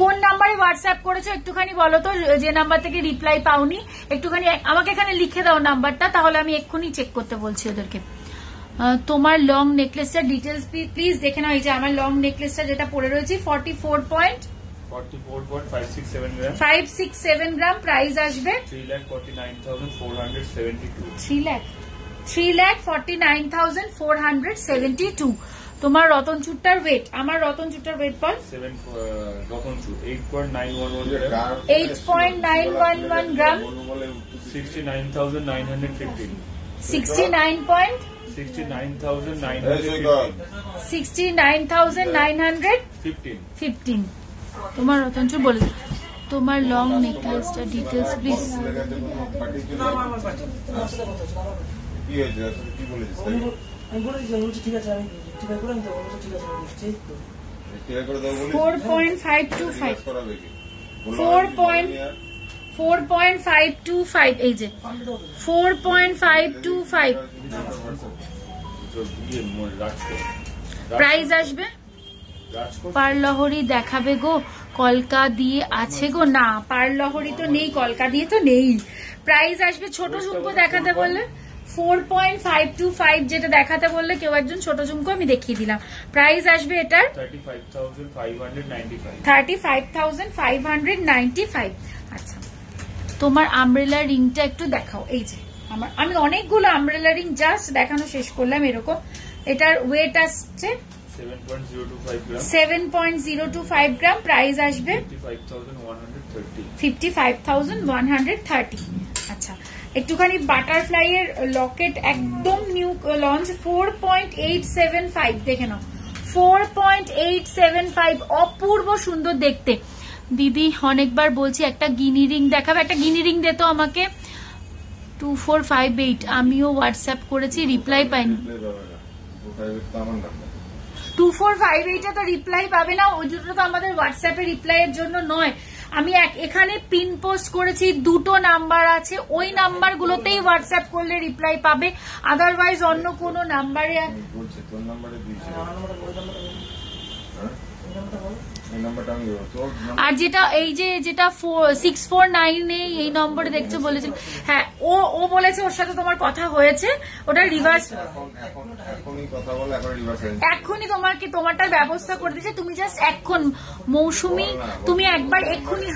কোন নাম্বারে হোয়াটসঅ্যাপ করেছো একটুখানি বলো তো, যে নাম্বার থেকে রিপ্লাই পাওনি একটুখানি আমাকে এখানে লিখে দাও নাম্বারটা, তাহলে আমি এক্ষুনি চেক করতে বলছি ওদেরকে। তোমার লং নেকলেসটার ডিটেলস প্লিজ দেখে নাও। এই যে আমার লং নেকলেসটা যেটা পরে রয়েছে 44.567 grams. 567 গ্রাম, প্রাইস আসবে 3,49,472. 3,49,472। তোমার রতনচুরটার ওয়েট, আমার রতনচুরটার ওয়েট বল। 8.911 grams. 8.911 গ্রাম, 69,915. 69,915 তোমার রতনচুর বলে। তোমার লং নেকলেসটা ডিটেলস প্লিজ। ভুলে গেছে, কোনো পার্টি চলে না, গেছে। আমার পার্টি আমার সাথে কথা হচ্ছে, আমার পার্টি। কি হয়েছে আসলে, কি বলেছিস তাকে? আমি বলে দিচ্ছি, বলছি ঠিক আছে, আমি ঠিক করে নিতে বলছি, ঠিক আছে আমি দিচ্ছি তো। ক্লিয়ার করে দাও বলে 4.525 করাবে কি? 4.525 এই যে 4.525 প্রাইস আসবে। পারলহরি দেখাবে গো, কলকা দিয়ে আছে গো? না, পারলহরি তো নেই, কলকা দিয়ে তো নেই। প্রাইস আসবে ছোট ঝুমকো দেখাতে বললে 4.525 যেটা দেখাতে বললে কেউ একজন, ছোট ঝুমকো আমি দেখিয়ে দিলাম। প্রাইস আসবে এটার 35,595। আচ্ছা, তোমার আমব্রেলা রিংটা একটু দেখাও। এই যে আমি অনেকগুলো আমব্রেলা রিং জাস্ট দেখানো শেষ করলাম এরকম। এটার ওয়েট আসছে 7.025 গ্রাম। প্রাইস আসবে 55,130। আচ্ছা, একটুখানি বাটারফ্লাই এর লকেট একদম নিউ লঞ্চ 4.875 দেখে নাও। 4.875 অপূর্ব সুন্দর দেখতে। দিদি অনেকবার বলছি একটা গিনি রিং দেখাবে, একটা গিনি রিং দে তো আমাকে। 2458 আমিও হোয়াটসঅ্যাপ করেছি, রিপ্লাই পাইনি। 2458 তো রিপ্লাই পাবে না, ওই দুটো তো আমাদের হোয়াটসঅ্যাপে রিপ্লাই এর জন্য নয়। আমি এখানে পিন পোস্ট করেছি, দুটো নাম্বার আছে, ওই নাম্বার গুলোতেই হোয়াটসঅ্যাপ করলে রিপ্লাই পাবে, আদারওয়াইজ অন্য কোনো নাম্বারে। বলছে তোর নাম্বারে দিয়েছে, আমার নাম্বারটা বলো, নাম্বারটা বলো। হ্যাঁ এই নাম্বারটা বলো। এই নাম্বারটা আমি দেবো তোর আর যেটা এই যে যেটা 649 এই নম্বরে দেখছো বলেছিল, হ্যাঁ ও বলেছে ওর সাথে তোমার কথা হয়েছে, ওটা রিভার্স। এখনই কথা বল, এখন রিভার্স এক্ষুনি তোমারটার ব্যবস্থা করে দিয়েছে, তুমি জাস্ট এখন মৌসুমি তুমি একবার এক্ষুনি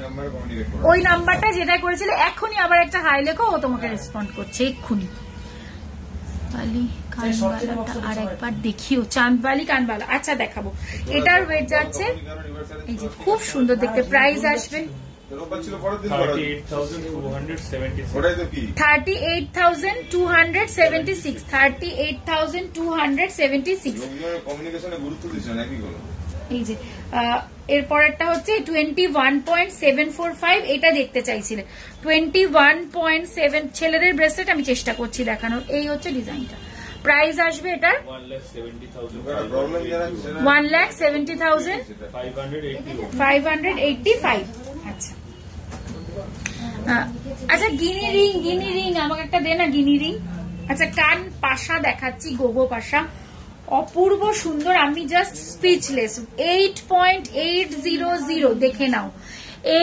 নাম্বারে কমিউনিকেট করো। ওই নাম্বারটা যেটা করেছিলে এক্ষুনি আবার একটা হাই লেখো, ও তোমাকে রেসপন্ড করছে এক্ষুনি। বালি কানবালাটা আর একবার দেখিও, চাঁদবালি কানবালা। আচ্ছা দেখাবো, এটার ওয়েট যাচ্ছে এই যে খুব সুন্দর দেখতে। প্রাইস আসবে রোববার ছিল, পরের দিন করা 38,276 ওটাই তো কি 38,276 38,276। লোকজনের কমিউনিকেশনে গুরুত্ব দিচ্ছে না কি করো। এই যে এরপরেরটা হচ্ছে 21.745, এটা দেখতে চাইছিলে 21.7 ছেলেদের ব্রেসলেট আমি চেষ্টা করছি দেখানোর। এই হচ্ছে ডিজাইনটা। প্রাইস আসবে এটার 1,70,585। আচ্ছা আচ্ছা, গিনি রিং আমাকে একটা দে না, গিনি রিং। আচ্ছা, কান পাশা দেখাচ্ছি, গোগো পাশা, অপূর্ব সুন্দর, আমি জাস্ট স্পিচলেস। 8.800 দেখে নাও,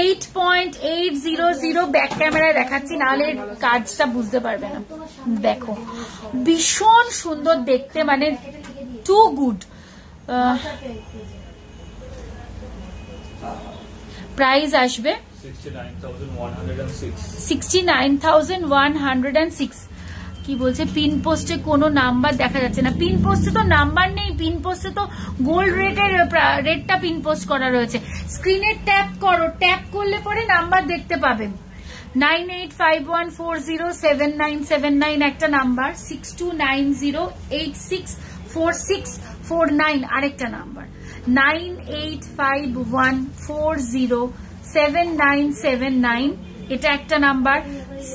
8.800 ব্যাক ক্যামেরায় দেখাচ্ছি, নাহলে কাজটা বুঝতে পারবে না। দেখো ভীষণ সুন্দর দেখতে, মানে টু গুড। প্রাইস আসবে 69,106। কি বলছে, পিন পোস্টে কোনো নাম্বার দেখা যাচ্ছে না। পিন পোস্টে তো নাম্বার নেই, পিন পোস্টে তো গোল্ড রেটটা পিন পোস্ট করা রয়েছে। স্ক্রিনে ট্যাপ করো, ট্যাপ করলে পরে নাম্বার দেখতে পাবেন। 9851407979 একটা নাম্বার, 6290864649 আরেকটা নাম্বার, 9851407979 এটা একটা নাম্বার,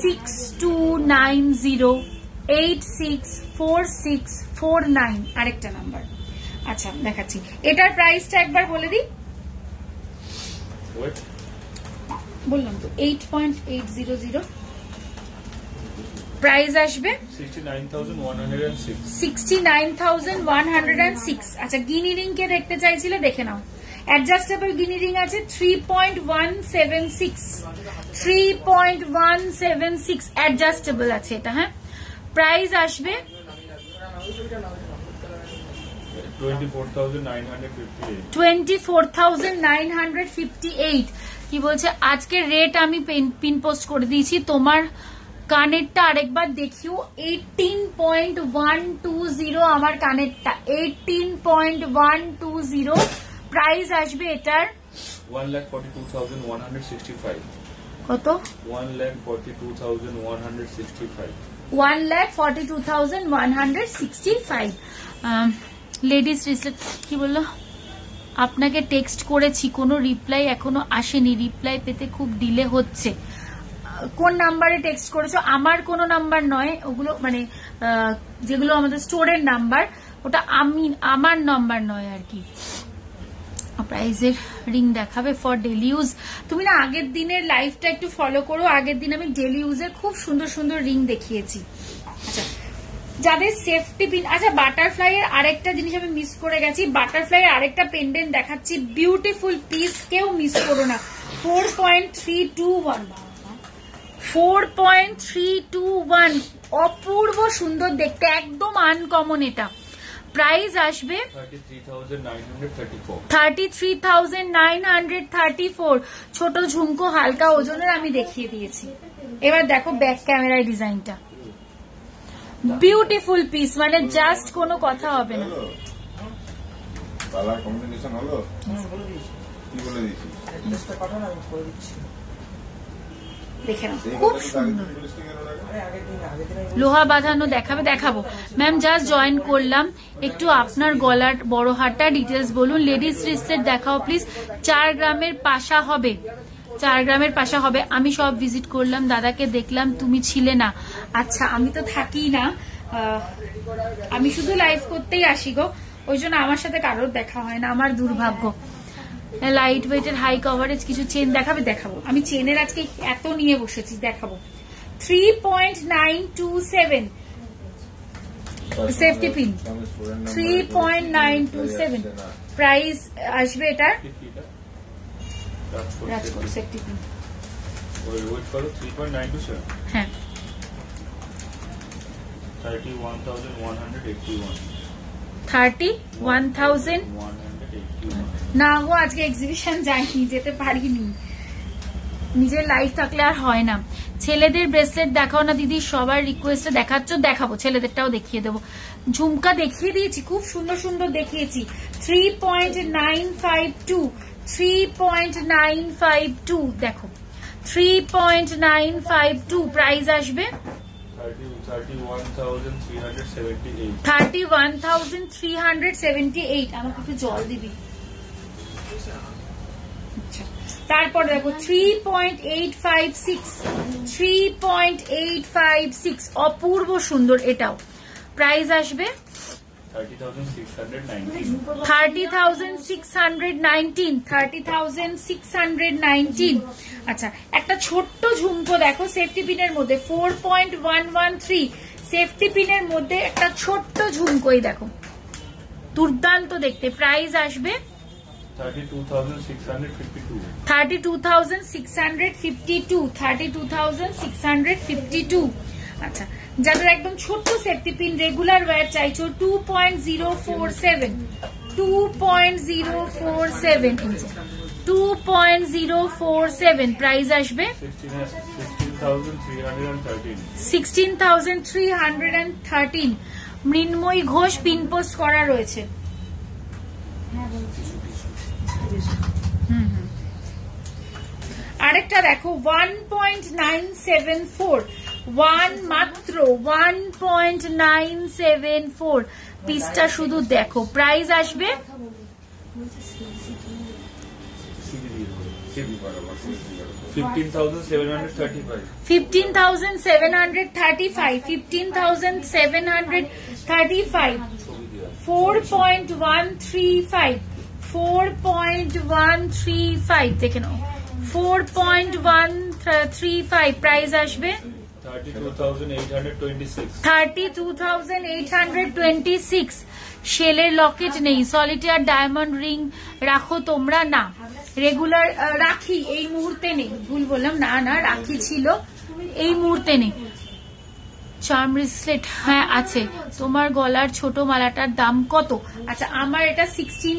6290864649 আরেকটা নাম্বার। আচ্ছা দেখাচ্ছি, এটার প্রাইসটা একবার বলে দিই। বললাম তো 8.800। প্রাইস আসবে 69,106। আচ্ছা, গিনি রিং কে দেখতে চাইছিলে, দেখে নাও। অ্যাডজাস্টেবল গিনি রিং আছে 3.176 অ্যাডজাস্টেবল আছে এটা। হ্যাঁ, প্রাইস আসবে 24,958। কি বলছে, আজকে রেট আমি পিন পোস্ট করে দিয়েছি। তোমার কানেরটা আরেকবার দেখিও, 18.120 আমার কানেরটা, 18.120। প্রাইস আসবে এটার 1,42,165। কত? 1,42,165। 1,42,165। লেডিস রিসেট কি বললো? আপনাকে টেক্সট করেছি, কোনো রিপ্লাই এখনো আসেনি, রিপ্লাই পেতে খুব ডিলে হচ্ছে। কোন নাম্বারে টেক্সট করেছো? আমার কোনো নাম্বার নয় ওগুলো, মানে যেগুলো আমাদের স্টোরের নাম্বার, ওটা আমার নাম্বার নয় আর কি। প্রাইজের রিং দেখাবে ফর ডেলি ইউজ। তুমি না আগের দিনের লাইভটা একটু ফলো করো, আগের দিন আমি ডেলি ইউজের খুব সুন্দর সুন্দর রিং দেখিয়েছি। আচ্ছা, যাদের সেফটি পিন, আচ্ছা বাটারফ্লাই এর আরেকটা জিনিস আমি মিস করে গেছি, বাটারফ্লাই এর আরেকটা পেন্ডেন্ট দেখাচ্ছি, বিউটিফুল পিস, কেউ মিস করো না। 4.321, 4.321, অপূর্ব সুন্দর দেখতে, একদম আনকমন। এটা প্রাইস আসবে 33,934। ছোট ঝুমকো হালকা ওজনের আমি দেখিয়ে দিয়েছি। এবার দেখো ব্যাক ক্যামেরায় ডিজাইনটা, বিউটিফুল পিস, মানে জাস্ট কোনো কথা হবে না। কালার কম্বিনেশন হলো, বলে দিয়েছি, কি বলে দিয়েছি? অ্যাড্রেসটা পাঠান, আমি করে দিচ্ছি। দেখে নাও, খুব সুন্দর। আরে আগের দিন আমি লোহা বাঁধানো দেখাবো। ম্যাম জাস্ট জয়েন করলাম, একটু আপনার গলার বড় হারটা ডিটেলস বলুন। লেডিস রিস্টের দেখাও প্লিজ। 4 গ্রামের পাশা হবে, 4 গ্রামের পাশা হবে। আমি সব ভিজিট করলাম, দাদাকে দেখলাম, তুমি ছিলে না। আচ্ছা, আমি তো থাকি না, আমি শুধু লাইভ করতেই আসি গো, ওই জন্য আমার সাথে কারোর দেখা হয় না, আমার দুর্ভাগ্য। লাইট ওয়েটের হাই কভারেজ কিছু চেন দেখাবো। আমি চেনের আজকে এত নিয়ে বসেছি, দেখাবো। 3.927 সেফটি পিন, 3.927 প্রাইস আসবে এটার। রাজকোট সেফটি পিন, ওয়েট করো, 3.927, হ্যাঁ 31,181, 31,000। 181। না গো, আজকে এক্সিবিশন যাইনি, যেতে পারিনি, নিজের লাইফ থাকলে আর হয় না। ছেলেদের ব্রেসলেট দেখাও না দিদি, সবার রিকোয়েস্টে দেখাচ্ছ, দেখাবো, ছেলেদেরটাও দেখিয়ে দেবো। ঝুমকা দেখিয়ে দিয়েছি, খুব সুন্দর সুন্দর দেখিয়েছি। 3.952, 3.952 দেখো, 3.952 প্রাইস আসবে 31,378। 31,378। আমাকে একটু জল দিবি। আচ্ছা, তারপর দেখো 3.856, 3.856 অপূর্ব সুন্দর, এটাও প্রাইস আসবে 30,619। 30,619, 30,619। আচ্ছা, একটা ছোট্ট ঝুমকো দেখো সেফটি পিনের মধ্যে, 4.113 সেফটি পিনের মধ্যে একটা ছোট্ট ঝুমকোই দেখো, দুর্দান্ত দেখতে। প্রাইস আসবে 32,652। 32,652, 32,652। আচ্ছা, যাদের একদম ছোট্ট সেফটি পিন রেগুলার ওয়্যার চাইছো, 2.047, 2.047 ইঞ্চি, 2.047 প্রাইস আসবে 16,313। 16,313। মৃন্ময়ী ঘোষ পিন পোস্ট করা রয়েছে। আরেকটা দেখো 1.974, মাত্র 1.974 পিসটা শুধু দেখো। প্রাইস আসবে 15,735। 15,735, 15,735, 4.135, 4.135 দেখে নাও, 4.135 প্রাইস আসবে 32,826। 32,826। শেলের লকেট নেই, সলিটার ডায়মন্ড রিং রাখো তোমরা? না, রেগুলার রাখি, এই মুহূর্তে নেই, ভুল বললাম, না রাখি ছিল, এই মুহূর্তে নেই। চার্ম ব্রেসলেট হ্যাঁ আছে। তোমার গলার ছোট মালাটার দাম কত? আচ্ছা, আমার এটা 16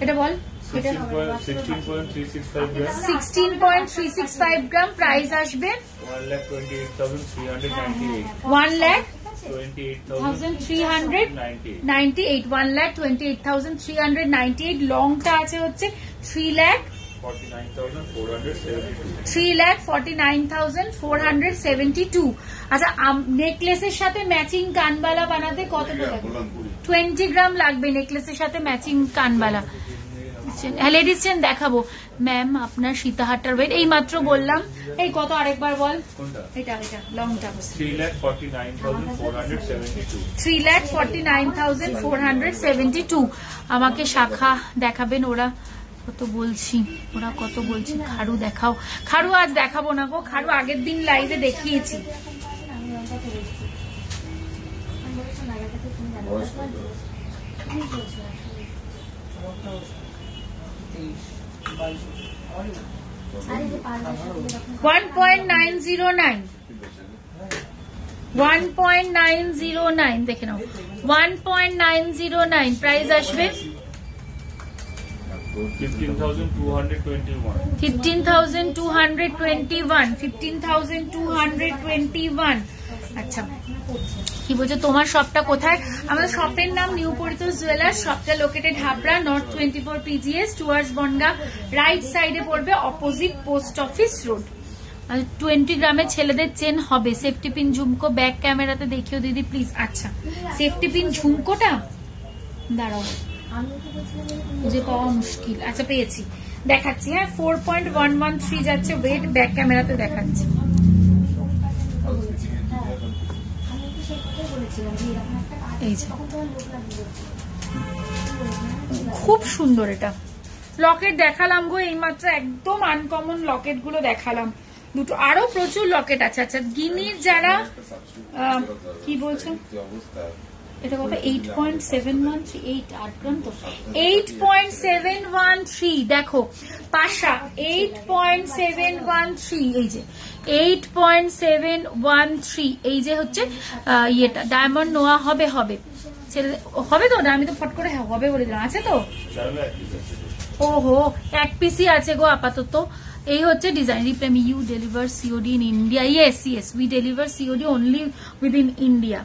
এটা বল, 16.365 গ্রাম। 16.365 গ্রাম। প্রাইস আসবে 1,28,398। 1,28,398, 1,28,398। লংটা আছে হচ্ছে 3,49,472। আচ্ছা, নেকলেসের সাথে ম্যাচিং কানবালা বানাতে কত টাকা? 20 গ্রাম লাগবে নেকলেসের সাথে ম্যাচিং কানবালা। হ্যাঁ লেডিস চেন দেখাবো ম্যাম। আপনার সীতাহারটার ওয়েট এই মাত্র বললাম। এই কত আরেকবার বল। এটা লংটা 3,49,472 3,49,472। আমাকে শাখা দেখাবেন ওরা কত বলছি, খাড়ু দেখাও। খাড়ু আজ দেখাবো না গো, খাড়ু আগের দিন লাইভে দেখিয়েছি। $1.909 দেখে নাও। 1.909 প্রাইস আসবে 15,221। আচ্ছা কি বলছো তোমার শপটা কোথায়? আমাদের শপের নাম নিউ পরিতোষ জুয়েলার্স। শপটা located Habra, north 24 PGS towards Bongaon, right সাইডে পড়বে, অপোজিট পোস্ট অফিস রোড। 20 গ্রামের ছেলেদের চেন হবে, সেফটি পিন ঝুমকো ব্যাক ক্যামেরাতে দেখিও দিদি প্লিজ। আচ্ছা সেফটি পিন ঝুমকোটা দাঁড়াও, খুঁজে পাওয়া মুশকিল। আচ্ছা পেয়েছি, দেখাচ্ছি। হ্যাঁ 4.113 যাচ্ছে ওয়েট, ব্যাক ক্যামেরাতে দেখাচ্ছি। এই যে খুব সুন্দর এটা লকেট দেখালাম গো এইমাত্র, একদম আনকমন লকেট গুলো দেখালাম দুটো, আরো প্রচুর লকেট আছে। আচ্ছা গিনির যারা কি বলছো এটা কত? 8.713 8 গ্রাম তো 8.713 দেখো পাশা 8.713 এই যে 8.713 এই যে হচ্ছে ইয়েটা ডায়মন্ড নোয়া হবে হবে তো, আমি তো ফট করে হবে বলে দিলাম। আছে তো? ওহো এক পিসি আছে গো আপাতত। এই হচ্ছে ডিজাইন। রিপ্লেম you deliver COD in India. Yes we deliver COD only within India,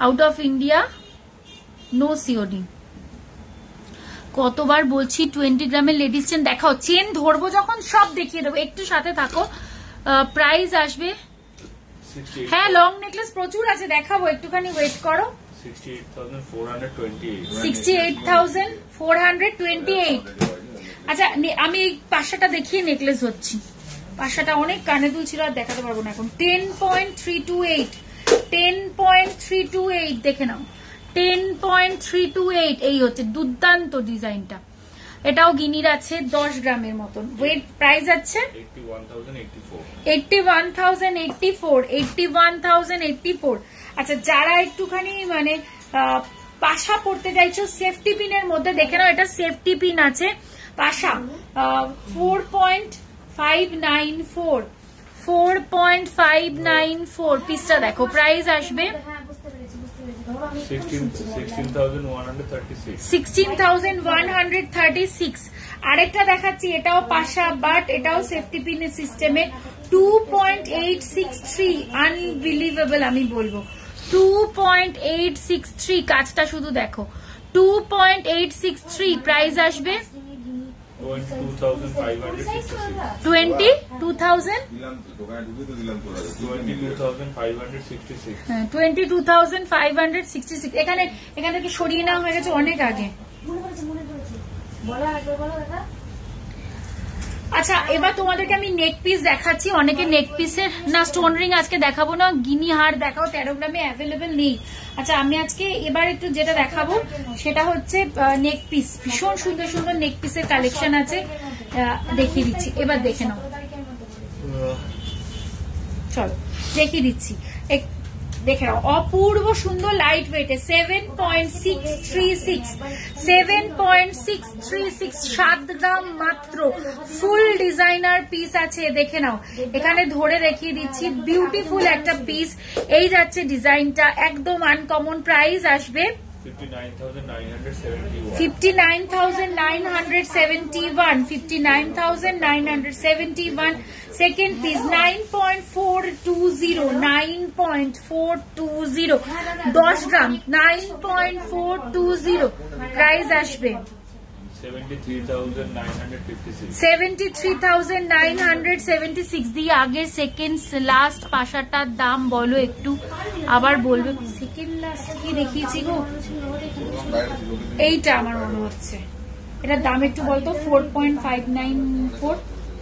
out of India no COD. কতবার বলছি 20 গ্রামের লেডিস চেন দেখাও, চেন ধরবো যখন সব দেখিয়ে দেবো, একটু সাথে থাকো। প্রাইস আসবে, হ্যাঁ লং নেকলেস প্রচুর আছে দেখাবো, একটুখানি ওয়েট করো। 68,428। আচ্ছা আমি এই পাশাটা দেখিয়ে নেকলেস হচ্ছি। পাশাটা অনেক কানে দুল ছিল আর দেখাতে পারবো না এখন। 10.328 দেখে নাও, 10.328 এই হচ্ছে দুর্দান্ত ডিজাইনটা। এটাও গিনির আছে 10 গ্রামের মতন ওয়েট। প্রাইস আছে 81,084। আচ্ছা যারা একটুখানি মানে পাশা পড়তে চাইছো সেফটি পিনের মধ্যে দেখে নাও, এটা সেফটি পিন আছে পাশা 4.594 পিসটা দেখো। প্রাইস আসবে 16,136। আরেকটা দেখাচ্ছি, এটাও পাশা বাট এটাও সেফটি পিনের সিস্টেমে 2.863। আনবিলিভেবল আমি বলবো 2.863। কাজটা শুধু দেখো 2.863। প্রাইস আসবে 22,566। এখানে কি সরিয়ে নেওয়া হয়ে গেছে অনেক আগে। আচ্ছা এবার তোমাদেরকে আমি নেক পিস দেখাচ্ছি। অনেকে নেক পিসের না স্টোন রিং আজকে দেখাবো না, গিনি হার দেখাও 13 গ্রামে অ্যাভেলেবেল নেই। আচ্ছা আমি আজকে এবার একটু যেটা দেখাবো সেটা হচ্ছে নেক পিস। ভীষণ সুন্দর সুন্দর নেক পিসের কালেকশন আছে, দেখিয়ে দিচ্ছি। এবার দেখে নাও, চলো দেখিয়ে দিচ্ছি। দেখে নাও অপূর্ব সুন্দর লাইট ওয়েটে 7.636 7 গ্রাম মাত্র ফুল ডিজাইনার পিস আছে। দেখে নাও এখানে ধরে দেখিয়ে দিচ্ছি, বিউটিফুল একটা পিস। এই যাচ্ছে ডিজাইনটা একদম আনকমন। প্রাইস আসবে 59,971। সেকেন্ড পিস 9.420 10 গ্রাম 9.420। প্রাইস আসবে 73,956. 73,976 দিয়ে আগের সেকেন্ড লাস্ট পাশাটার দাম বলো একটু, আবার বলবে। সেকেন্ড লাস্ট কি দেখিয়েছি গো? এইটা আমার মনে হচ্ছে, এটার দাম একটু বলতো। 4.594,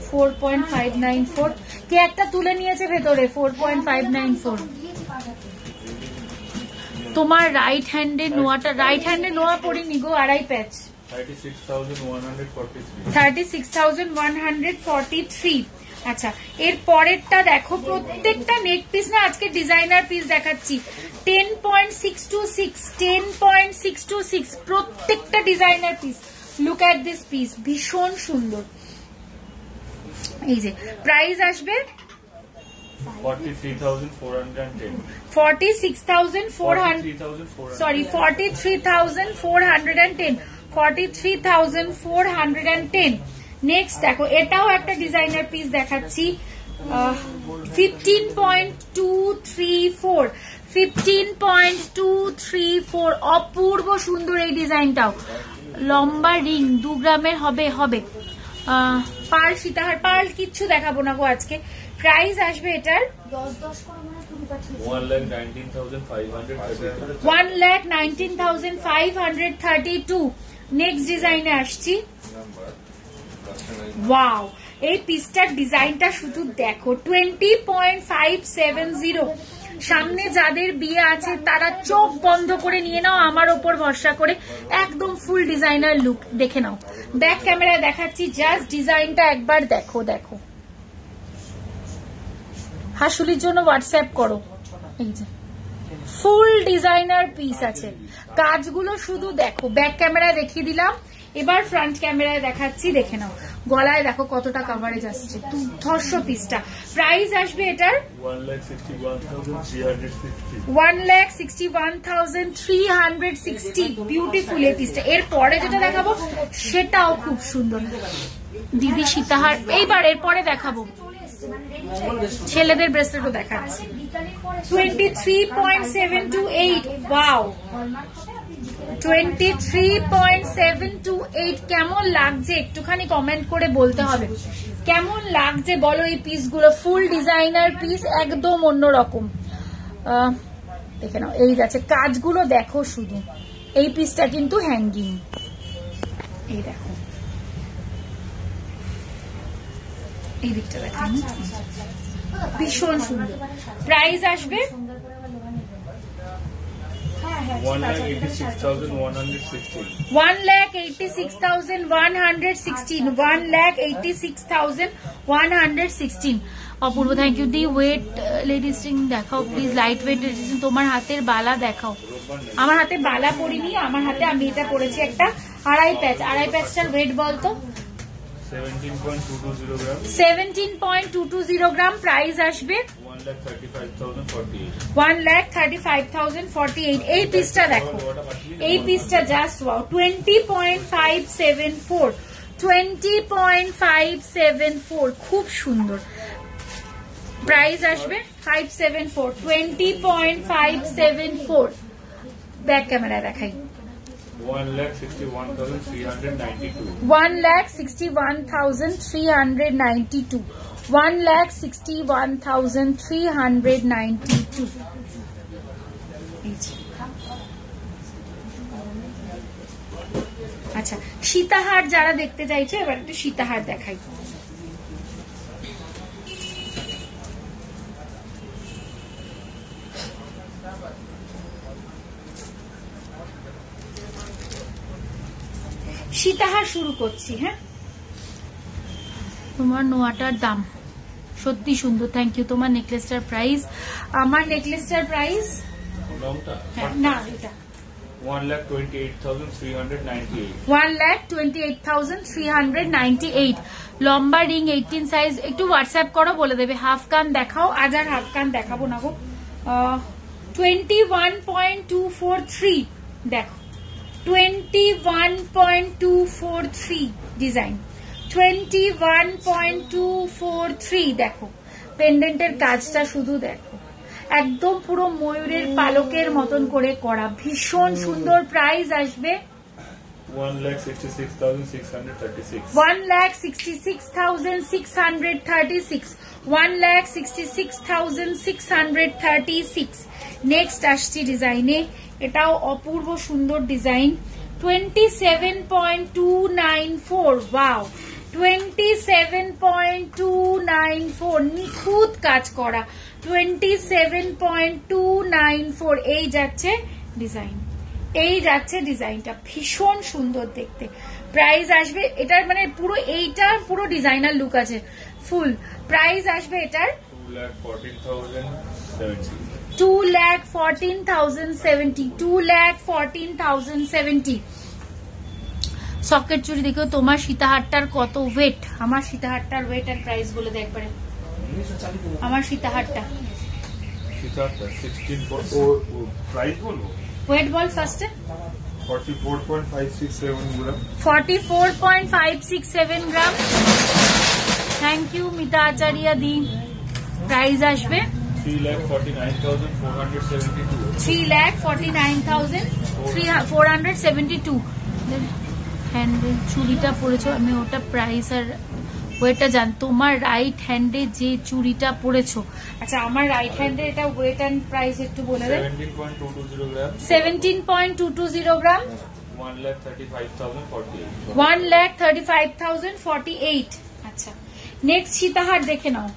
4.594। কে একটা তুলে নিয়েছে ভেতরে 4.594। তোমার রাইট হ্যান্ডে নোয়াটা, রাইট হ্যান্ডে নোয়া পড়িনি গো, আড়াই প্যাচ। 36,143. 36,143। আচ্ছা, এর পরেরটা দেখো, প্রত্যেকটা নেক পিস না আজকে ডিজাইনার পিস দেখাচ্ছি। 10.626, 10.626 প্রত্যেকটা designer piece. Look at this piece, ভীষণ সুন্দর। এই যে প্রাইস আসবে 43,410. 43,410। 43,410। নেক্সট দেখো, এটাও একটা ডিজাইনার পিস দেখাচ্ছি। 15.234, 15.234। অপূর্ব সুন্দর এই ডিজাইনটাও। লম্বা রিং 2 গ্রামের হবে। পার্ল সীতাহার, পার্ল কিচ্ছু দেখাবো না গো আজকে। প্রাইস আসবে এটার 1,19,532. 1,19,532। নেক্সট ডিজাইনে আসছি। ওয়াও, এই পিসটার ডিজাইনটা শুধু দেখো। 20.570। সামনে যাদের বিয়ে আছে তারা চোখ বন্ধ করে নিয়ে নাও আমার ওপর ভরসা করে, একদম ফুল ডিজাইনার লুক। দেখে নাও, ব্যাক ক্যামেরায় দেখাচ্ছি, জাস্ট ডিজাইনটা একবার দেখো। দেখো, হাসুলির জন্য হোয়াটসঅ্যাপ করো। এই যে ফুল ডিজাইনার পিস আছে, কাজগুলো শুধু দেখো। ব্যাক ক্যামেরায় দেখিয়ে দিলাম, এবার ফ্রন্ট ক্যামেরায় দেখাচ্ছি, দেখে নাও। গলায় দেখো কতটা কাভারেজ আসছে, দুর্ধর্ষ পিসটা। প্রাইস আসবে এটার 1,61,360। বিউটিফুল এই পিসটা। এরপরে যেটা দেখাবো সেটাও খুব সুন্দর, দিদি সীতাহার। এইবার এরপরে দেখাবো ছেলেদের ব্রেসলেটও দেখাচ্ছি। 23.728। ওয়াও, 23.728। কেমন লাগছে একটুখানি কমেন্ট করে বলতে হবে, কেমন লাগছে বলো এই পিসগুলো। ফুল ডিজাইনার পিস, একদম অন্যরকম। দেখে নাও, এই যাচ্ছে কাজগুলো দেখো শুধু। এই পিসটা কিন্তু হ্যাঙ্গিং, এই দেখো, এই দিকটা দেখো, ভীষণ সুন্দর। প্রাইস আসবে 1,86,116. 1,86,116। 1,86,116। অপূর্ব, থ্যাংক ইউ। দি ওয়েট লেডিসিং দেখাও প্লিজ, লাইট ওয়েট লেডিসিং। তোমার হাতের বালা দেখাও। আমার হাতে বালা পরিনি, আমার হাতে আমি এটা পরেছি একটা আড়াই প্যাচ। আড়াই প্যাচটার ওয়েট বলতো 17.220 গ্রাম। 17.220 গ্রাম। প্রাইস আসবে 1,35,048. 1,35,048। এই পিসটা দেখো, এই পিসটা জাস্ট ওয়াও। 20.574, 20.574, খুব সুন্দর। প্রাইস আসবে 574, 20.574। ব্যাক ক্যামেরা দেখাই। 1,61,392. 1,61,392। 1,61,392। আচ্ছা, সীতাহার যারা দেখতে চাইছে, এবার একটু সীতাহার দেখাই। সীতাহার শুরু করছি। হ্যাঁ, তোমার নোয়াটার দাম সত্যি সুন্দর, থ্যাংক ইউ। তোমার নেকলেসটার প্রাইস, আমার নেকলেসটার প্রাইস না, এটা 1,28,398. 1,28,398। লম্বা রিং 18 সাইজ। একটু হোয়াটসঅ্যাপ করো, বলে দেবে। হাফ কান দেখাও। আজ আর হাফ কান দেখাবো না গো। 21.243 দেখো, 21.243 ডিজাইন। 21.243 দেখো, পেন্ডেন্টের কাজটা শুধু দেখো, একদম পুরো ময়ূরের পালকের মতন করে করা, ভীষণ সুন্দর। প্রাইস আসবে 1,66,636. 1,66,636. 1,66,636. নেক্সট আসছি ডিজাইনে, এটাও অপূর্ব সুন্দর ডিজাইন। 27.294, ওয়াও, 27.294, নিখুঁত কাজ করা। 27.294, এই যাচ্ছে ডিজাইন, এই যাচ্ছে ডিজাইনটা, ভীষণ সুন্দর দেখতে। প্রাইস আসবে এটার, মানে পুরো এইটার পুরো ডিজাইনার লুক আছে ফুল। প্রাইস আসবে এটার 2,14,070. 2,14,070, 2,14,070। সকেট চুড়ি দেখো তোমার সীতাহারটার কত ওয়েট, আমার সীতাহারটার ওয়েট আর প্রাইস বলে দে একবারে। 1940 আমার সীতাহারটা সীতাহারটা 16 প্রাইস বলবো, ওয়েট বল ফার্স্টে। 44.567 গ্রাম। 44.567 গ্রাম। থ্যাংক ইউ মিতা আচারিয়া দি। প্রাইস আসবে 3,49,472. 3,49,472। হ্যান্ডেল চুড়িটা পরেছো, আমি ওটা প্রাইস আর ওয়েটটা জান। তোমার রাইট হ্যান্ডে যে চুড়িটা পরেছো, আচ্ছা আমার রাইট হ্যান্ডে এটা ওয়েট অ্যান্ড প্রাইস একটু বলে দেন। 17.220 গ্রাম। 17.220 গ্রাম। 1,35,048. 1,35,048। আচ্ছা, নেক্সট সীতাহার দেখে নাও।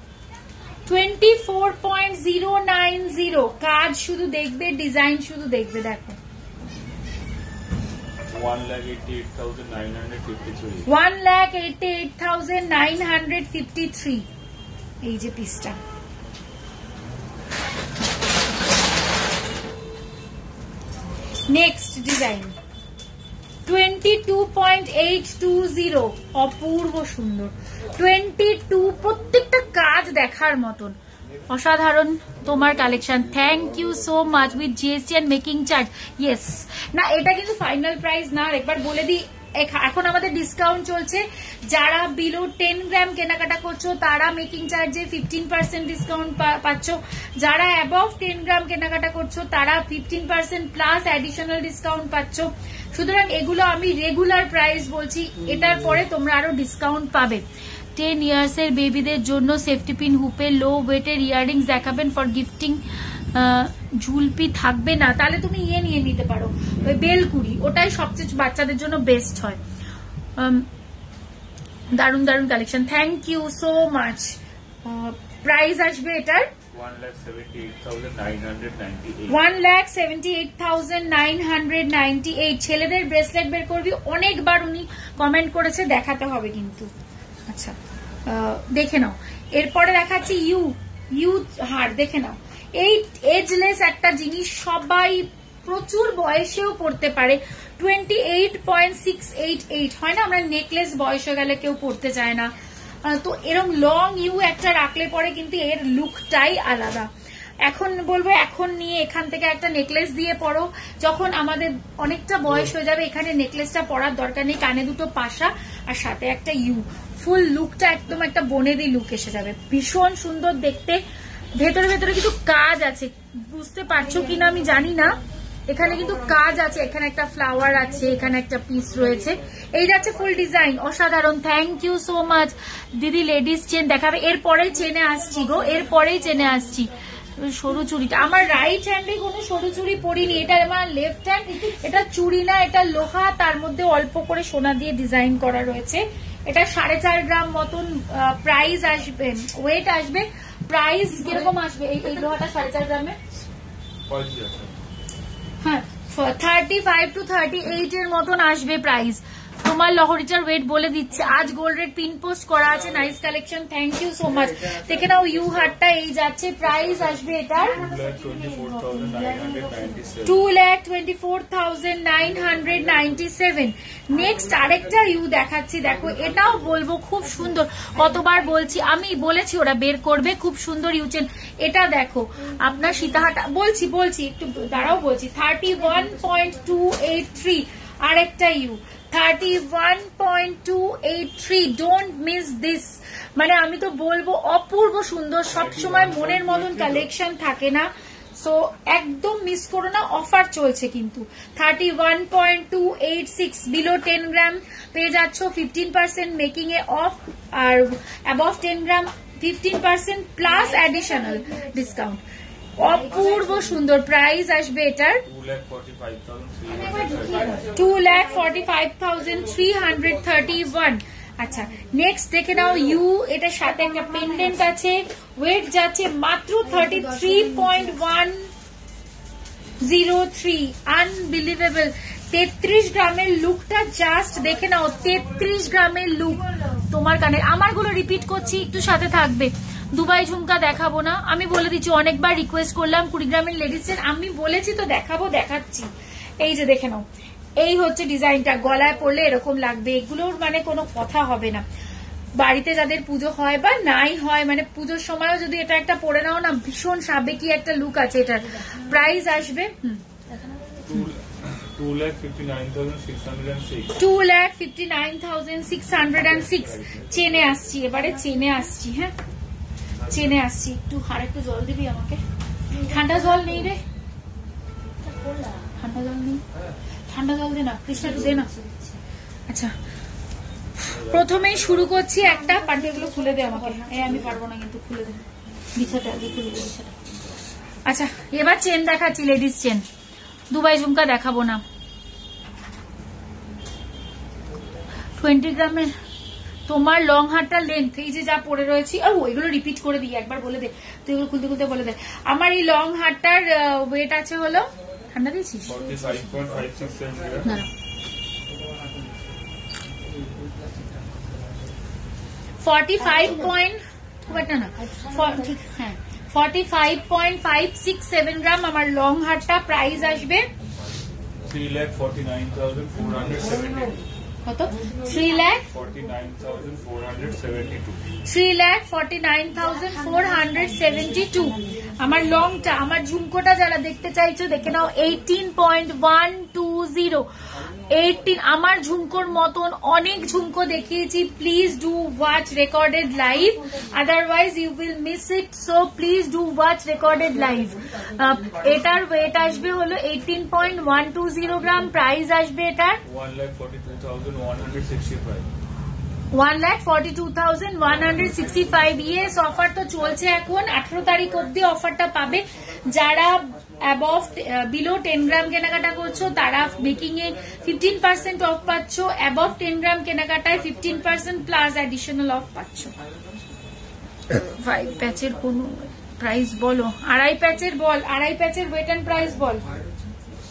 24.090, কাজ শুধু দেখবে, ডিজাইন শুধু দেখবে, দেখো। 1,88,953. 1,88,953, এই যে পিসটা। নেক্সট ডিজাইন 22.820, অপূর্ব সুন্দর। 22, প্রত্যেকটা কাজ দেখার মতন, অসাধারণ তোমার collection. Thank you so much with GST and making charge. Yes, না এটা কিন্তু ফাইনাল প্রাইস না, একবার বলে দিই। এখন আমাদের ডিসকাউন্ট চলছে, যারা বিলো 10 গ্রাম কেনাকাটা করছো তারা মেকিং চার্জে 15% ডিসকাউন্ট পাচ্ছ, যারা অ্যাবভ 10 গ্রাম কেনাকাটা করছো তারা 15% প্লাস অ্যাডিশনাল ডিসকাউন্ট পাচ্ছ। সুতরাং এগুলো আমি রেগুলার প্রাইস বলছি, এটার পরে তোমরা আরো ডিসকাউন্ট পাবে। 10 ইয়ার্সের বেবিদের জন্য সেফটি পিন হুপে লো ওয়েটের ইয়াররিংস দেখাবেন ফর গিফটিং। ঝুলপি থাকবে না, তাহলে তুমি ইয়ে নিয়ে নিতে পারো, ওই বেলকুড়ি, ওটাই সবচেয়ে বাচ্চাদের জন্য বেস্ট হয়। দারুন দারুন collection, thank you so much. Price আসবে এটার 1,78,998. 1,78,998। ছেলেদের ব্রেসলেট বের করবি, অনেকবার উনি কমেন্ট করেছে, দেখাতে হবে কিন্তু। আচ্ছা, দেখে নাও। এরপরে দেখাচ্ছি ইউ হার, দেখে নাও। এই এজলেস একটা জিনিস, সবাই প্রচুর বয়সেও পড়তে পারে। 28.688 হয় না, আমরা নেকলেস বয়স হয়ে গেলে কেউ পড়তে চায় না, তো এরকম লং ইউ একটা রাখলে পরে কিন্তু এর লুকটাই আলাদা। এখন বলবো, এখন নিয়ে এখান থেকে একটা নেকলেস দিয়ে পরো, যখন আমাদের অনেকটা বয়স হয়ে যাবে এখানে নেকলেসটা পরার দরকার নেই, কানে দুটো পাশা আর সাথে একটা ইউ, ফুল লুকটা একদম একটা বনেদি লুক এসে যাবে, ভীষণ সুন্দর দেখতে। ভেতরে ভেতরে কিন্তু কাজ আছে, বুঝতে পারছো কিনা আমি জানি না, এখানে কিন্তু কাজ আছে, এখানে একটা ফ্লাওয়ার আছে, এখানে একটা পিস রয়েছে, এই যাচ্ছে ফুল ডিজাইন, অসাধারণ। থ্যাংক ইউ সো মাচ দিদি। লেডিস চেন দেখাবে, এরপরেই চেনে আসছি গো, এরপরেই চেনে আসছি। সরু চুড়িটা, আমার রাইট হ্যান্ডে কোনো সরু চুড়ি পরিনি, এটা আমার লেফট হ্যান্ড, এটা চুড়ি না, এটা লোহা, তার মধ্যে অল্প করে সোনা দিয়ে ডিজাইন করা রয়েছে। এটা 4.5 গ্রাম মতন প্রাইস আসবে, ওয়েট আসবে। প্রাইস কিরকম আসবে এই লোহাটা 4.5 গ্রামে? হ্যাঁ, 35 to 38 এর মতন আসবে প্রাইস। তোমার লহরিটার ওয়েট বলে দিচ্ছে। আজ গোল্ড রেট পিন পোস্ট করা আছে, nice collection, thank you so much. দেখে নাও ইউ হারটা, এই যাচ্ছে, প্রাইস আসবে এটার 2,24,997। নেক্সট আরেকটা ইউ দেখাচ্ছি, দেখো এটাও বলবো খুব সুন্দর, কতবার বলছি, আমি বলেছি ওরা বের করবে, খুব সুন্দর ইউ চেন। এটা দেখো আপনার সীতাহাটা, বলছি একটু দাঁড়াও, বলছি 31.283, আরেকটা ইউ 31.283, ডোন্ট মিস দিস। মানে আমি তো বলবো অপূর্ব সুন্দর, সবসময় মনের মতন কালেকশন থাকে না, সো একদম মিস করো না, অফার চলছে কিন্তু 31.286 বিলো 10 গ্রাম পেয়ে যাচ্ছ 15% মেকিং এ অফ, আর অ্যাবভ 10 গ্রাম 15% প্লাস অ্যাডিশনাল ডিসকাউন্ট। অপূর্ব সুন্দর প্রাইস আসবে এটার 2,45,331। আচ্ছা নেক্সট দেখে নাও ইউ, এটার সাথে একটা পেন্ডেন্ট আছে, ওয়েট যাচ্ছে মাত্র 33.103। আনবিলিভেবল। 33 গ্রামের লুকটা জাস্ট দেখে নাও, 33 গ্রামের লুক তোমার কানে। আমার গুলো রিপিট করছি, একটু সাথে থাকবে। দুবাই ঝুমকা দেখাবো না, আমি বলে দিচ্ছি, অনেকবার রিকোয়েস্ট করলাম 20 গ্রামের লেডিসের, আমি বলেছি তো দেখাবো, দেখাচ্ছি। এই যে দেখে নাও, এই হচ্ছে ডিজাইনটা, গলায় পরলে এরকম লাগবে, এগুলোর মানে কোনো কথা হবে না। বাড়িতে যাদের পুজো হয় বা নাই হয়, মানে পুজোর সময়ও যদি এটা একটা পরে নাও না, ভীষণ সাবেকি একটা লুক আছে এটার। প্রাইস আসবে 2,59,606। চেনে আসছি, এবারে চেনে আসছি। হ্যাঁ চেনে আসছি। একটু আর একটু জল দিবি আমাকে? ঠান্ডা জল নেই রে, ঠান্ডা জল নেই, ঠান্ডা জল দে না কৃষ্ণা, একটু দে না। আচ্ছা প্রথমেই শুরু করছি একটা, পাঞ্জাবিগুলো খুলে দে আমাকে। আমি পারবো না কিন্তু, খুলে দে বিছাটা, আগে খুলে দে বিছাটা। আচ্ছা এবার চেন দেখাচ্ছি, লেডিস চেন, দুবাই ঝুমকা দেখাবো না। 20 গ্রামের তোমার লং হারটা লেন্থ, এই যে যা পরে রয়েছি, আর ওইগুলো রিপিট করে দিই, একবার বলে দে তুই, এগুলো খুলতে খুলতে বলে দে। আমার এই লং হারটার ওয়েট আছে হলো, ঠান্ডা দিয়েছিস? 45.567 গ্রাম আমার লং হারটা। প্রাইস আসবে 3,49,472। কত? 3,49,472 আমার লংটা। আমার ঝুমকোটা যারা দেখতে চাইছো দেখে নাও, 18.120। 18 আমার ঝুমকোর মতন অনেক ঝুমকো দেখিয়েছি। Please do watch recorded live, otherwise you will miss it, so please do watch recorded live. এটার ওয়েট আসবে হলো 18.120 গ্রাম। প্রাইস আসবে এটার 1,42,165। ইয়েস, অফার তো চলছে এখন 18 তারিখ অব্দি অফারটা পাবে। যারা অ্যাবভ বিলো 10 গ্রাম কেনাকাটা করছো তারা মেকিং এ 15% অফ পাচ্ছ, অ্যাবভ 10 গ্রাম কেনাকাটায় 15% প্লাস অ্যাডিশনাল অফ পাচ্ছ। 5 প্যাচের কোন প্রাইস বলো? আড়াই প্যাচের বল, আড়াই প্যাচের ওয়েট এন্ড প্রাইস বল।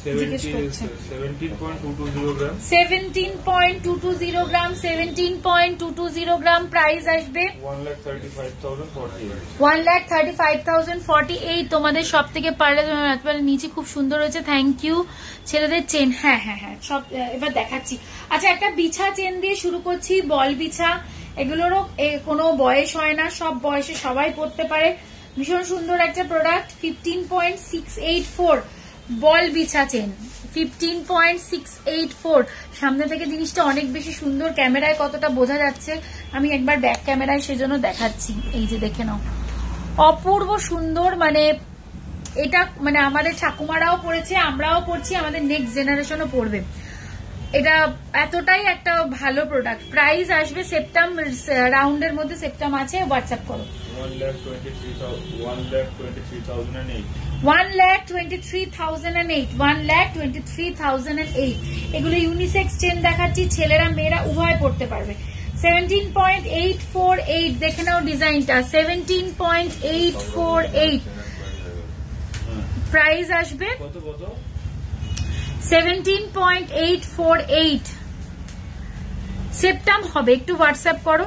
17.220 গ্রাম। 17.220 গ্রাম, 17.220 গ্রাম। প্রাইস আসবে 1,35,048। 1,35,048। তোমাদের সব থেকে পারলে নিচে খুব সুন্দর হয়েছে, থ্যাংক ইউ। ছেলেদের চেন, হ্যাঁ হ্যাঁ হ্যাঁ সব এবার দেখাচ্ছি। আচ্ছা একটা বিছা চেন দিয়ে শুরু করছি, বল বিছা। এগুলোরও কোনো বয়স হয় না, সব বয়সে সবাই পড়তে পারে। ভীষণ সুন্দর একটা প্রোডাক্ট। 15.684 বল বিছা চেন, 15.684। সামনে থেকে জিনিসটা অনেক বেশি সুন্দর, ক্যামেরায় কতটা বোঝা যাচ্ছে আমি একবার ব্যাক ক্যামেরায় সেজন্য দেখাচ্ছি। এই যে দেখে নাও, অপূর্ব সুন্দর। মানে এটা মানে আমাদের ঠাকুমারাও পড়েছে, আমরাও পড়ছি, আমাদের নেক্সট জেনারেশনও পড়বে। এটা এতটাই একটা ভালো প্রোডাক্ট। প্রাইস আসবে সেপ্টেম্বর রাউন্ডের মধ্যে, সেপ্টেম্বর আছে, হোয়াটসঅ্যাপ করো। 1,23,008। 1,23,008, 1,23,008। এগুলো ইউনিসেক্স চেন দেখাচ্ছি, ছেলেরা মেয়েরা উভয় পড়তে পারবে। 17.848 দেখে নাও ডিজাইনটা, 17.848। প্রাইস আসবে 17.848। সেপ্টেম্বর হবে, একটু হোয়াটসঅ্যাপ করো।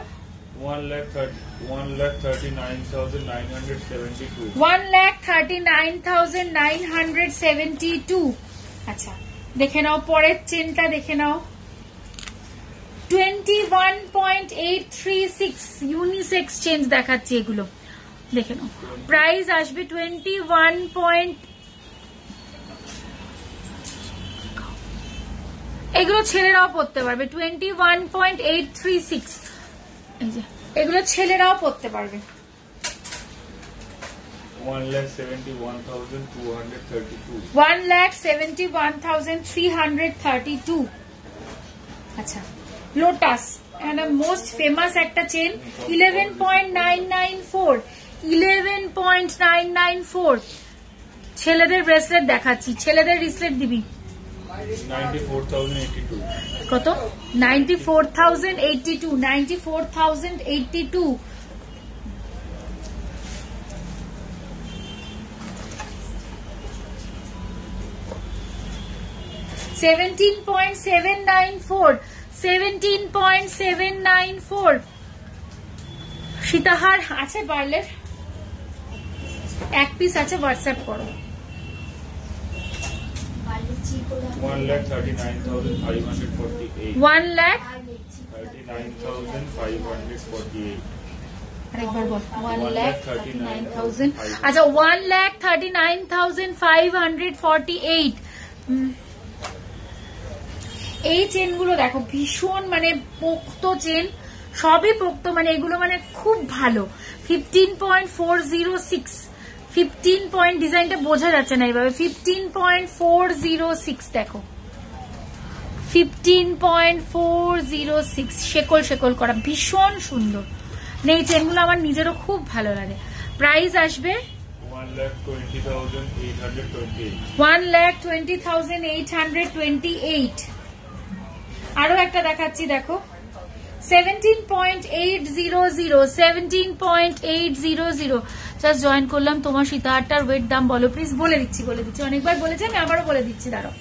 1,39,972। 1,39,972। আচ্ছা দেখে নাও পরের চেনটা, দেখে নাও 21.836 ইউনিসেক্স চেন দেখাচ্ছি এগুলো, দেখে নাও। প্রাইস আসবে 21. এগুলো ছেলেরাও পড়তে পারবে, 21.836। এই যে এগুলো ছেলেরাও পড়তে পারবে। 1,71,232. 1,71,332. আচ্ছা, লোটাস একটা মোস্ট ফেমাস একটা চেন 11.994 11.994 ছেলেদের ব্রেসলেট দেখাচ্ছি, ছেলেদের রিসলেট দিবি 94,082. কত 94,082 94,082 17.794 17.794 সীতাহার আছে পার্লের এক পিস আছে, হোয়াটসঅ্যাপ করো 1,39,548. 1,39,548 আরেকবার বল 1,39,000 আচ্ছা 1,39,548 এই চেনগুলো দেখো ভীষণ মানে পোক্ত চেন, সবই পোক্ত, মানে এগুলো মানে খুব ভালো 15.406 15 পয়েন্ট ডিজাইনটা বোঝা যাচ্ছে না এইভাবে 15.406 দেখো 15.406 শেকল শেকল করা ভীষণ সুন্দর, মানে এই চেনগুলো আমার নিজেরও খুব ভালো লাগে। প্রাইস আসবে 1,20,828. 1,20,828 আরো একটা দেখাচ্ছি দেখো 17.800 17.800 জাস্ট জয়েন করলাম। তোমার সীতাহারটার ওয়েট দাম বলো প্লিজ। বলে দিচ্ছি অনেকবার বলেছি আমি, আবারও বলে দিচ্ছি, দাঁড়াও।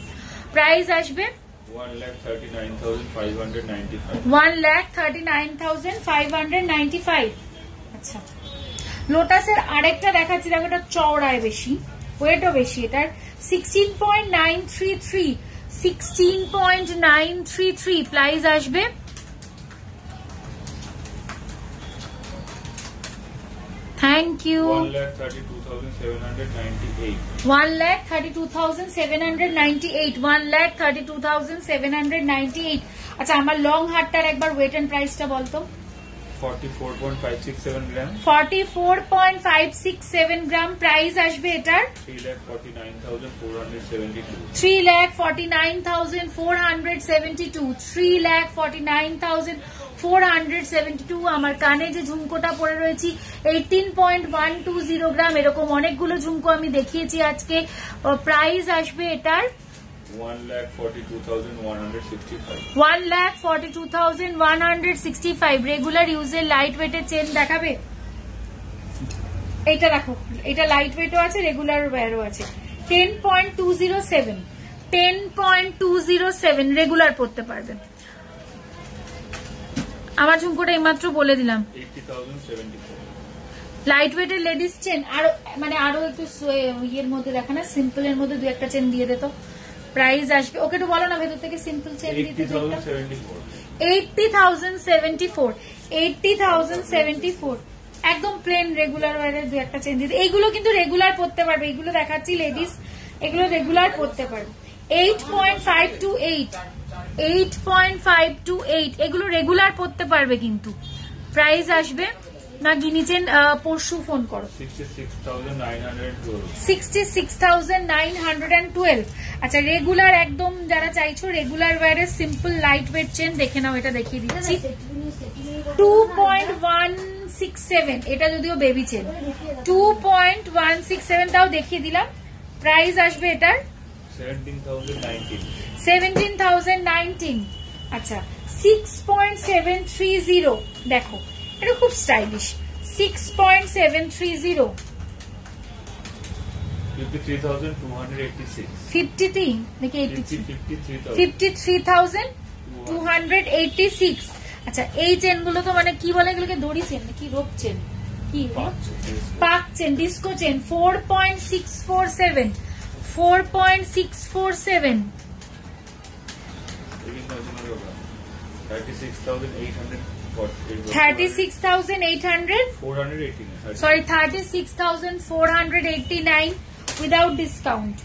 প্রাইস আসবে 1,39,595. 1,39,595। আচ্ছা, লোটাসের আরেকটা দেখাচ্ছি দেখো, এটা চওড়ায় বেশি, ওয়েটও বেশি, এটার 16.933 16.933 প্রাইস আসবে থ্যাংক ইউ 1,32,798. 1,32,798 1,32,798। আচ্ছা, আমার লং হারটার একবার ওয়েট এন্ড প্রাইসটা বলতো। 44.567 grams. 44.567 গ্রাম প্রাইস আসবে এটার 3,49,472. 3,49,472 3,49,472। আমার কানে যে ঝুমকোটা পরে রয়েছি 18.120 গ্রাম, এরকম অনেকগুলো ঝুমকো আমি দেখিয়েছি আজকে। প্রাইস আসবে এটার 1,42,165. 1,42,165। রেগুলার ইউজের লাইট ওয়েটের চেন দেখাবে। এটা দেখো, এটা লাইট ওয়েটও আছে, রেগুলার ওয়্যারও আছে। 10.207 10.207 রেগুলার পড়তে পারবেন। আমার ঝুমকোটা এইমাত্র বলে দিলাম 80,074. লাইট ওয়েটের লেডিস চেন। আরো একটু ইয়ের মধ্যে দেখা না, সিম্পল এর মধ্যে দু একটা চেন দিয়ে দিত। প্রাইস আসবে, ওকে একটু বলো না ভেতর থেকে সিম্পল চেন দিতে। 80,074 80,074 একদম প্লেন রেগুলার ওয়্যারের দু একটা চেন দিতে। এইগুলো কিন্তু রেগুলার পড়তে পারবে, এগুলো দেখাচ্ছি লেডিস, এগুলো রেগুলার পড়তে পারবে। 8.528 8.528 এগুলো রেগুলার পড়তে পারবে কিন্তু। প্রাইস আসবে না গিনি চেন পরশু ফোন করো 66,912. 66,912। আচ্ছা, রেগুলার একদম যারা চাইছো রেগুলার ওয়্যারের সিম্পল লাইট ওয়েট চেন দেখে নাও, এটা দেখিয়ে দিচ্ছি 2.167। এটা যদিও বেবি চেন 2.167 তাও দেখিয়ে দিলাম। প্রাইস আসবে এটার 17,019. 17,019। আচ্ছা, 6.730 দেখো, এটা খুব স্টাইলিশ। 6.730 53,286. 53 নাকি 83 53,000. 53,286। আচ্ছা, এই চেনগুলো তো মানে কি বলে এগুলোকে, দড়ি চেন নাকি রোপ চেন, কি পাক chain, disco chain. 4.647 4.647 36,800 sorry 36,489 without discount.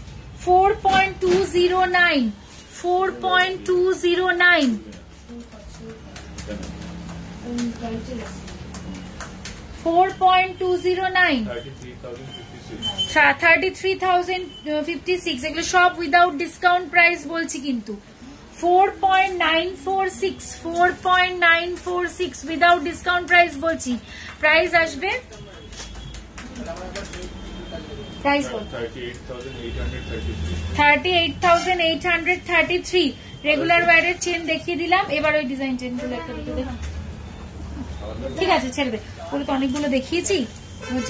4.209 4.209 4.209, 33,056. 33,056, এগুলো সব উইদাউট ডিসকাউন্ট প্রাইস বলছি কিন্তু। 4.946, 4.946 উইদাউট ডিসকাউন্ট প্রাইস বলছি। প্রাইস আসবে, প্রাইস বল, 38,833। রেগুলার ওয়্যারের চেন দেখিয়ে দিলাম, এবার ওই ডিজাইন চেন গুলো একটা দুটো দেখ। ঠিক আছে, ছেড়ে দে, ওগুলো তো অনেকগুলো দেখিয়েছি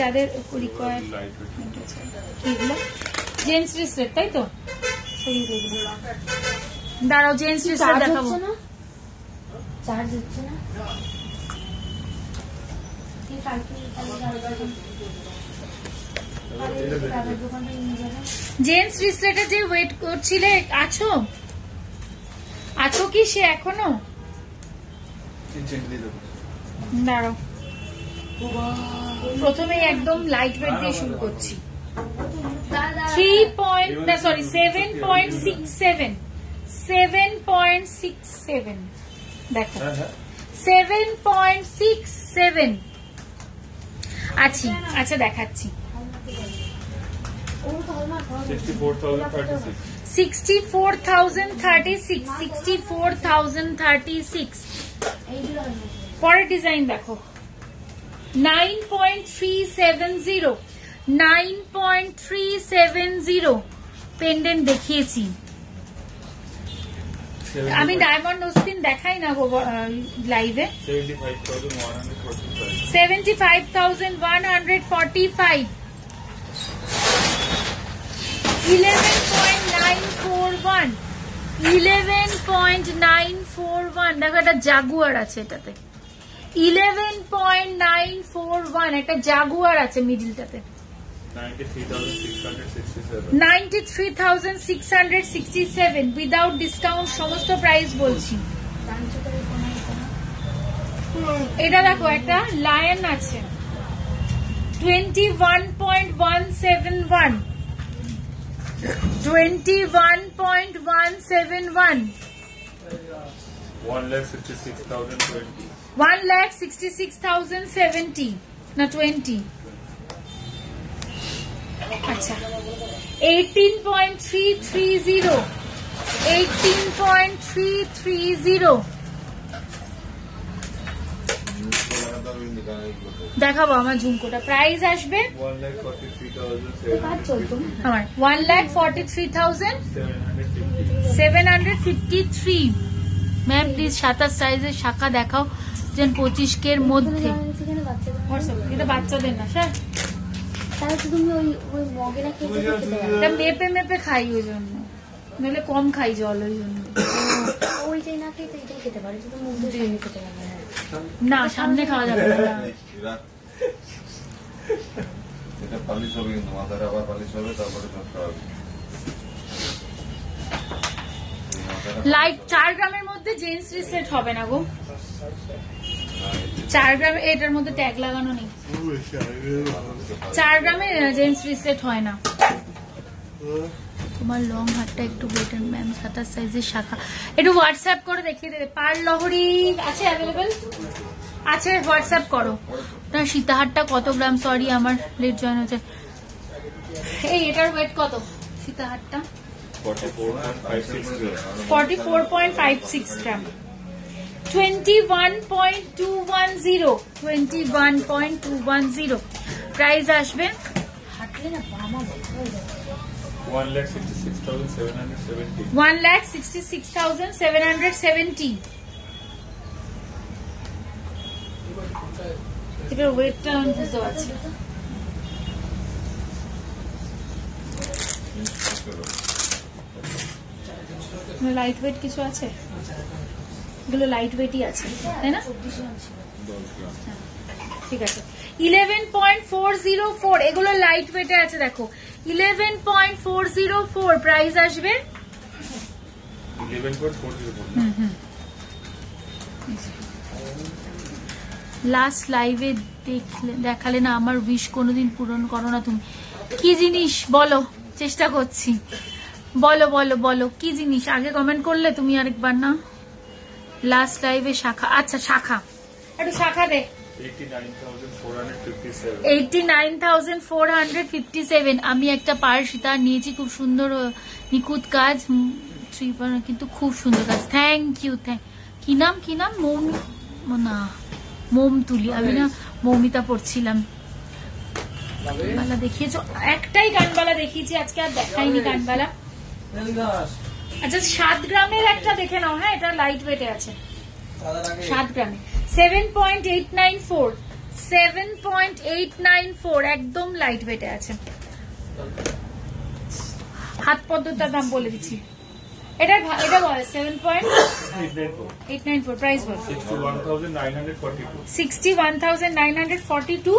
যাদের রিকোয়ার। এগুলো জেন্টস রিসেট, তাই তো? দাঁড়াও, জেন্টস রিসেট দেখাবো। চার্জ হচ্ছে না, জেন্টস রিসেটে যে ওয়েট করছিলে, আছো আছো কি সে এখনো? দাঁড়াও, প্রথমে একদম লাইট ওয়েট দিয়ে শুরু করছি। 7.67, 7.67 দেখো, 7.67 আছি। আচ্ছা দেখাচ্ছি, 64,036, 64,036। পরের ডিজাইন দেখো, 9.370, 9.370 পেন্ডেন্ট দেখিয়েছি আমি। ডায়মন্ড ওস্তিন দেখাই না লাইভে। 75,145, 11.941, 11.941 দেখো, একটা জাগুয়ার আছে এটাতে। 11.941 একটা জাগুয়ার আছে মিডিলটাতে। 93,667 উইদাউট ডিসকাউন্ট সমস্ত প্রাইস বলছি। এটা দেখো, একটা লায়ন আছে 21.171, 21.171, 1,66,070 না 20। আচ্ছা, 18.330, 18.330 দেখাবো আমার ঝুমকোটা। প্রাইস আসবে আমার 1,43,753। ম্যাম প্লিজ 27 সাইজের শাখা দেখাও, যেন 25K এর মধ্যে। এটা বাচ্চাদের না স্যার, তাহলে তো তুমি ওই মগে না খেতে খেতে পারো। এটা মেপে মেপে খাই, ওই জন্য, নইলে কম খাই জল, ওই জন্য। ওইটাই না খেতে এটাই খেতে পারো, শুধু মুখ দিয়ে সামনে খেতে পারো না, সামনে খাওয়া যাবে না। এটা পালিশ হবে, কিন্তু মাথাটা আবার পালিশ হবে, তারপরে সবটা হবে। লাইট 4 গ্রামের মধ্যে জেন্টস রিসেট হবে না গো, 4 গ্রাম। এটার মধ্যে ট্যাগ লাগানো নেই, 4 গ্রামে জেন্টস রিসেট হয় না। তোমার লং হাতটা একটু বেটার ম্যাম, 27 সাইজের শাখা একটু হোয়াটসঅ্যাপ করে দেখিয়ে দেবে। পার লহরি আছে অ্যাভেলেবেল আছে, হোয়াটসঅ্যাপ করো। না, সীতাহারটা কত গ্রাম? সরি আমার লেট জয়েন হচ্ছে। এই এটার ওয়েট কত সীতাহারটা? 44.56 গ্রাম। 21.210, 21.210 প্রাইস আসবে। হাঁটলে না বামা ব্যথা হয়ে যাবে। 1,66,770। 1,66,770। এবার ওয়েটটা বুঝতে পারছি। লাইট ওয়েট কিছু আছে, এগুলো লাইট ওয়েটই আছে তাই না? ঠিক আছে। 11.404 এগুলো লাইট ওয়েটে আছে দেখো, 11.404 প্রাইস আসবে। 11.404। লাস্ট লাইভে দেখালে না আমার উইশ কোনোদিন পূরণ করো না তুমি। কি জিনিস বলো, চেষ্টা করছি, বলো বলো বলো কি জিনিস। আগে কমেন্ট করলে তুমি আরেকবার না। লাস্ট লাইভে শাখা, আচ্ছা শাখা, একটু শাখা দে। 89,457. 89,457 আমি একটা পার্স তার নিয়েছি, খুব সুন্দর নিখুঁত কাজ, কিন্তু খুব সুন্দর কাজ। Thank you. কি নাম না মোমতুলি, আমি না মৌমিতা পড়ছিলাম। গানবালা দেখিয়েছো, একটাই গানবালা দেখিয়েছি আজকে, আর দেখাইনি গানবালা। আচ্ছা 7 গ্রামের একটা দেখে নাও। হ্যাঁ, এটা লাইট ওয়েটে আছে, 7 গ্রামে 7.894, 7.894 একদম লাইট ওয়েটে আছে। হাত পদ্মটার দাম বলে দিচ্ছি, এটা বলে 7.894 প্রাইস বল 61,942. 61,942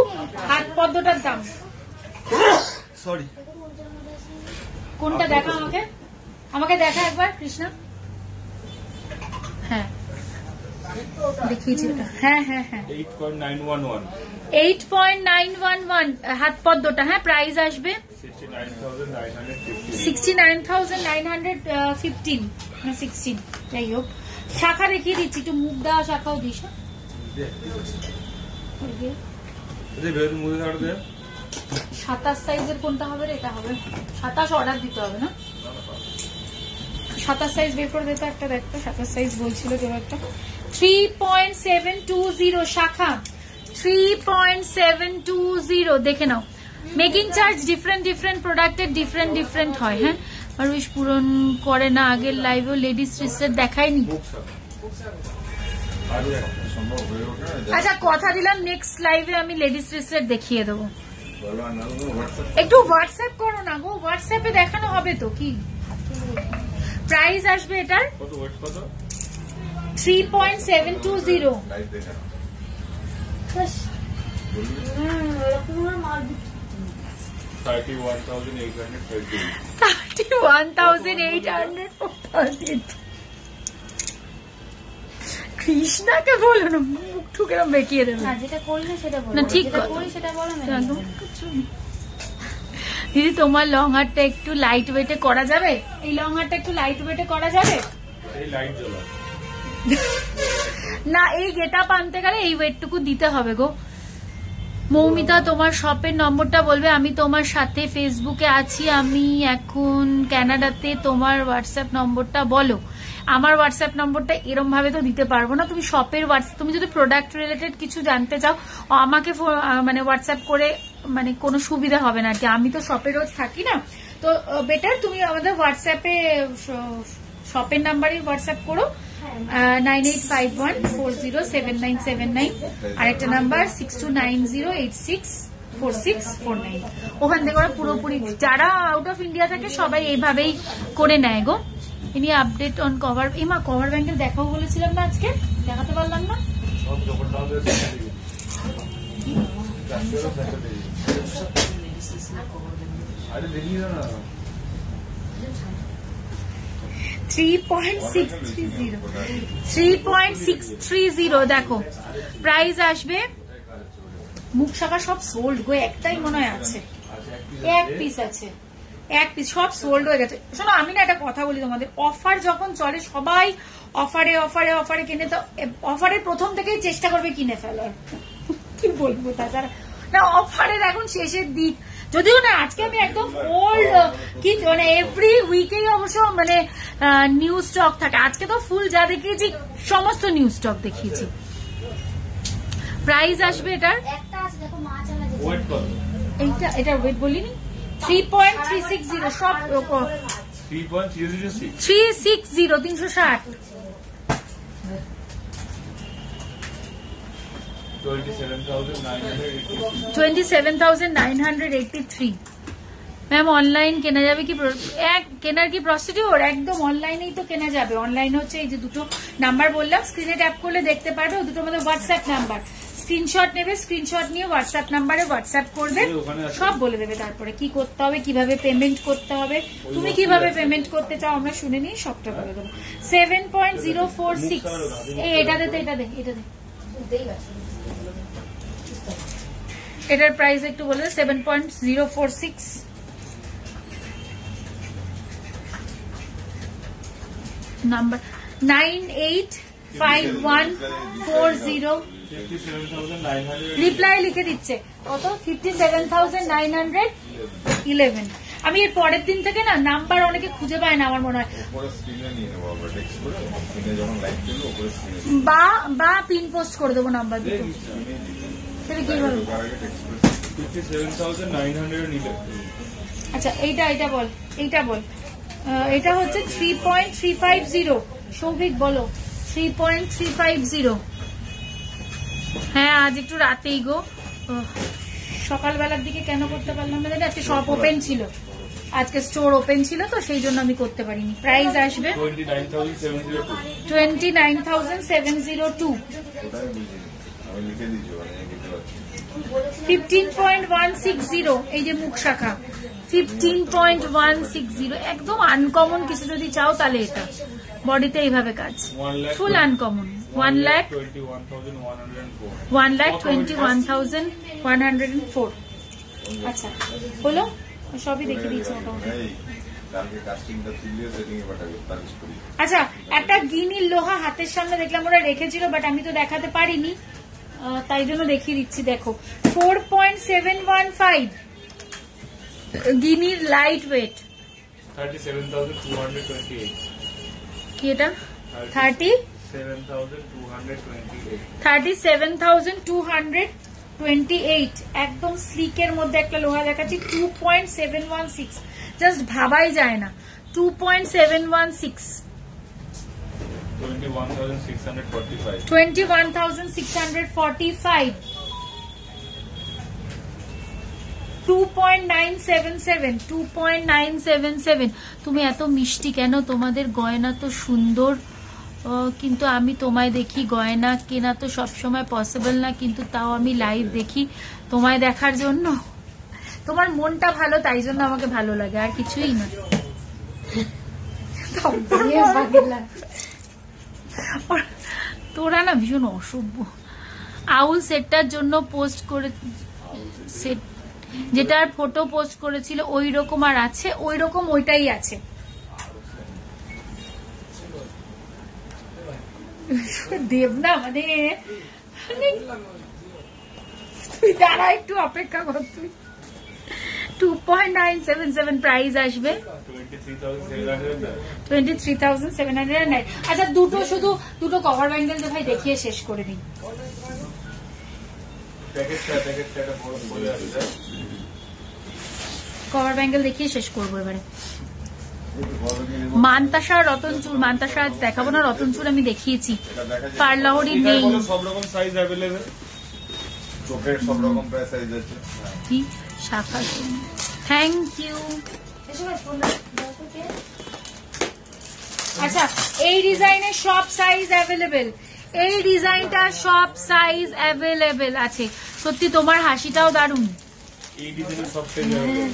হাত পদ্মটার দাম। সরি, কোনটা দেখা আমাকে দেখা একবার কৃষ্ণা। হ্যাঁ দেখিয়েছি ওটা। হ্যাঁ 8.911. 8.911 হাত পদ্মটা। হ্যাঁ, প্রাইস আসবে 69,950. 69,915 না 16, যাই হোক। শাখা দেখিয়ে দিচ্ছি, একটু মুখ দেওয়া শাখাও দিস। 27 সাইজের কোনটা হবে রে? এটা হবে 27, অর্ডার দিতে হবে না? 27 সাইজ বের করে দিতে একটা, দেখতো 27 সাইজ বলছিল কেউ একটা। 3.720 শাখা, 3.720 দেখে নাও। মেকিং চার্জ ডিফারেন্ট প্রোডাক্টের ডিফারেন্ট হয়। হ্যাঁ, আর উইশ পূরণ করে না। আগের লাইভেও লেডিস রিস্টের দেখায়নি। আচ্ছা, কথা দিলাম নেক্সট লাইভে আমি লেডিস রিস্টের দেখিয়ে দেবো। একটু হোয়াটসঅ্যাপ করো না গো, হোয়াটসঅ্যাপে দেখানো হবে তো। কি প্রাইস আসবে এটার? 3.720। 31,830. 31,830। কৃষ্ণাকে বলো না, মুখ ঠুকে বেঁকিয়ে দেবে। যেটা করি না সেটা বলো, না ঠিক যেটা করি সেটা বলো না। দিদি তোমার লং হারটা একটু লাইট ওয়েটে করা যাবে? এই লং হারটা একটু লাইট ওয়েটে করা যাবে না? এই গেটআপ আনতে গেলে এই ওয়েটটুকু দিতে হবে গো। মৌমিতা তোমার শপের নম্বরটা বলবে? আমি তোমার সাথে ফেসবুকে আছি, আমি এখন কানাডাতে। তোমার হোয়াটসঅ্যাপ নম্বরটা বলো। আমার হোয়াটসঅ্যাপ নম্বরটা এরম ভাবে তো দিতে পারবো না। তুমি শপের হোয়াটসঅ্যাপ, তুমি যদি প্রোডাক্ট রিলেটেড কিছু জানতে চাও আমাকে মানে হোয়াটসঅ্যাপ করে, মানে কোনো সুবিধা হবে না আর কি। আমি তো শপে রোজ থাকি না, তো বেটার তুমি আমাদের হোয়াটসঅ্যাপে শপের নাম্বারে হোয়াটসঅ্যাপ করো। 9851407979, আরেকটা নাম্বার 6290864649। ওখান থেকে ওরা পুরোপুরি, যারা আউট অফ ইন্ডিয়া থাকে সবাই এইভাবেই করে নেয় গো। ইনি update on cover, Emma cover Bandel দেখাবো বলেছিলাম না, আজকে দেখাতে পারলাম না। আরে দেখিয়ে না 3.630 দেখো। প্রাইস আসবে, মুখ শাখা সব সোল্ড গো, একটাই মনে হয় আছে, এক পিস আছে, এক পিস, সব সোল্ড হয়ে গেছে। শোনো, আমি না একটা কথা বলি তোমাদের, অফার যখন চলে সবাই অফারে অফারে অফারে কিনে, তো অফারের প্রথম থেকেই চেষ্টা করবে কিনে ফেলার। কি বলবো তাছাড়া না, অফারের এখন শেষের দিক। যদিও না আজকে আমি একদম ওল্ড কি মানে এভরি উইকেই অবশ্য মানে নিউ স্টক থাকে। আজকে তো ফুল যা দেখিয়েছি সমস্ত নিউ স্টক দেখিয়েছি। প্রাইস আসবে এটার, এটা ওয়েট বলিনি, 3.360 সব 360 27,983। ম্যাম অনলাইন কেনা যাবে কি? কেনার কি প্রসিডিওর? একদম অনলাইনেই তো কেনা যাবে। অনলাইনে হচ্ছে এই যে দুটো নাম্বার বললাম, স্ক্রিনে ট্যাপ করলে দেখতে পারবে, ও দুটো আমাদের হোয়াটসঅ্যাপ নাম্বার। স্ক্রিনশট নেবে, স্ক্রিনশট নিয়ে হোয়াটসঅ্যাপ নাম্বারে হোয়াটসঅ্যাপ করবে, সব বলে দেবে তারপরে কি করতে হবে, কিভাবে পেমেন্ট করতে হবে, তুমি কিভাবে পেমেন্ট করতে চাও আমরা শুনে নিয়ে সবটা বলে দেবো। 7.046 এটা দে, এটা দে, এটা দে, এটার প্রাইস একটু বলে 7.046। নাম্বার 985140 57,900. রিপ্লাই লিখে দিচ্ছে কত 57,911। আমি এর পরের দিন থেকে না নাম্বার অনেকে খুঁজে পায় না আমার মনে হয়, উপরে স্ক্রিনে নিয়ে নেবো আমরা টেক্সট করে, স্ক্রিনে যখন লাইভ করবো উপরে স্ক্রিনে বা পিন পোস্ট করে দেবো নাম্বার দুটো, সেটা কি বলবো? টেক্সট করে 57,911. আচ্ছা এইটা বল, এটা হচ্ছে 3.350। সৌভিক বলো 3.350। হ্যাঁ আজ একটু রাতেই গো, সকালবেলার দিকে কেন করতে পারলাম না জানি, আজকে শপ ওপেন ছিল, আজকে স্টোর ওপেন ছিল তো সেই জন্য আমি করতে পারিনি। প্রাইস আসবে 29,702. 29,702। ওটাই বুঝিনি, আমি লিখে দিচ্ছি, মানে লিখতে পারছি। 15.160 এই যে মুখ শাখা 15.160, একদম আনকমন কিছু যদি চাও তাহলে এটা বডিতে এইভাবে কাজ, ফুল আনকমন। 1,21,104. 1,21,104। আচ্ছা হলো, সবই দেখে দিচ্ছি মোটামুটি। এই কালকে কাস্টিংটা তুলিয়ে সেটিং এ পাঠাবে, সার্চ করি। আচ্ছা একটা গিনির লোহা হাতের সামনে দেখলাম ওরা রেখেছিল, বাট আমি তো দেখাতে পারিনি, তাই জন্য দেখিয়ে দিচ্ছি। দেখো 4.715 গিনির লাইট ওয়েট। 37,228. কি এটা 37,228. 37,228, একদম স্লিকের মধ্যে একটা লোহা দেখাচ্ছি। 2.716, জাস্ট ভাবাই যায় না। 2.716, 21,645. 21,645, 2.977, 2.977। তুমি এত মিষ্টি কেন? তোমাদের গয়না তো সুন্দর, কিন্তু আমি তোমায় দেখি, গয়না কেনা তো সবসময় পসিবল না, কিন্তু তাও আমি লাইভ দেখি তোমায় দেখার জন্য। তোমার মনটা ভালো তাই জন্য আমাকে ভালো লাগে, আর কিছুই না। তোরা না ভীষণ অসভ্য। আউল সেটটার জন্য পোস্ট করে, সেট যেটার ফটো পোস্ট করেছিল ওই রকম আর আছে, ওই রকম ওইটাই আছে। দেব না মানে তুই দাঁড়া একটু অপেক্ষা কর, তুই 2.977 প্রাইস আসবে 23,709। আচ্ছা দুটো কভার ব্যাঙ্গেল তো ভাই দেখিয়ে শেষ করে দিই। কভার ব্যাঙ্গেল দেখিয়ে শেষ করবো এবারে। মান্তাসা রতনচুর, মান্তাসা আজ দেখাবো না, রতনচুর আমি দেখিয়েছি, পার্লাহরি নেই। সব রকম সাইজ অ্যাভেলেবেল, চোখের সব রকম প্রায় সাইজ আছে। কি শাখা, থ্যাংক ইউ। আচ্ছা এই ডিজাইনের সব সাইজ অ্যাভেলেবেল, এই ডিজাইনটা সব সাইজ অ্যাভেলেবেল আছে। সত্যি তোমার হাসিটাও দারুণ, এই ডিজাইনের সব সাইজ অ্যাভেলেবেল।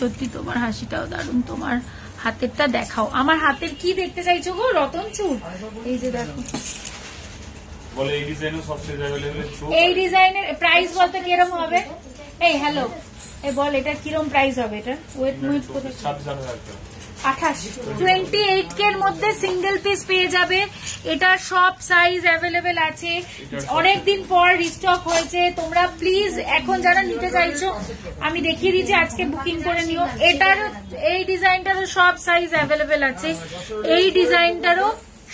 সত্যি তোমার হাসিটাও দারুণ, তোমার হাতেরটা দেখাও। আমার হাতের কি দেখতে চাইছো গো রতনচুর? এই যে দেখো, বলে এই ডিজাইনের সব সাইজ অ্যাভেলেবেল। এই ডিজাইনের প্রাইস বলতে কিরকম হবে? এই হ্যালো, এই বল এটা কিরকম প্রাইস হবে? এটা ওয়েট 28 এর মধ্যে সিঙ্গেল পিস পেয়ে যাবে। এটা সব সাইজ অ্যাভেলেবেল আছে, অনেকদিন পর রিস্টক হয়েছে। তোমরা প্লিজ এখন যারা নিতে চাইছো আমি দেখিয়ে দিচ্ছি, আজকে বুকিং করে নিও। এটার এই ডিজাইনটারও সব সাইজ অ্যাভেলেবেল আছে, এই ডিজাইনটারও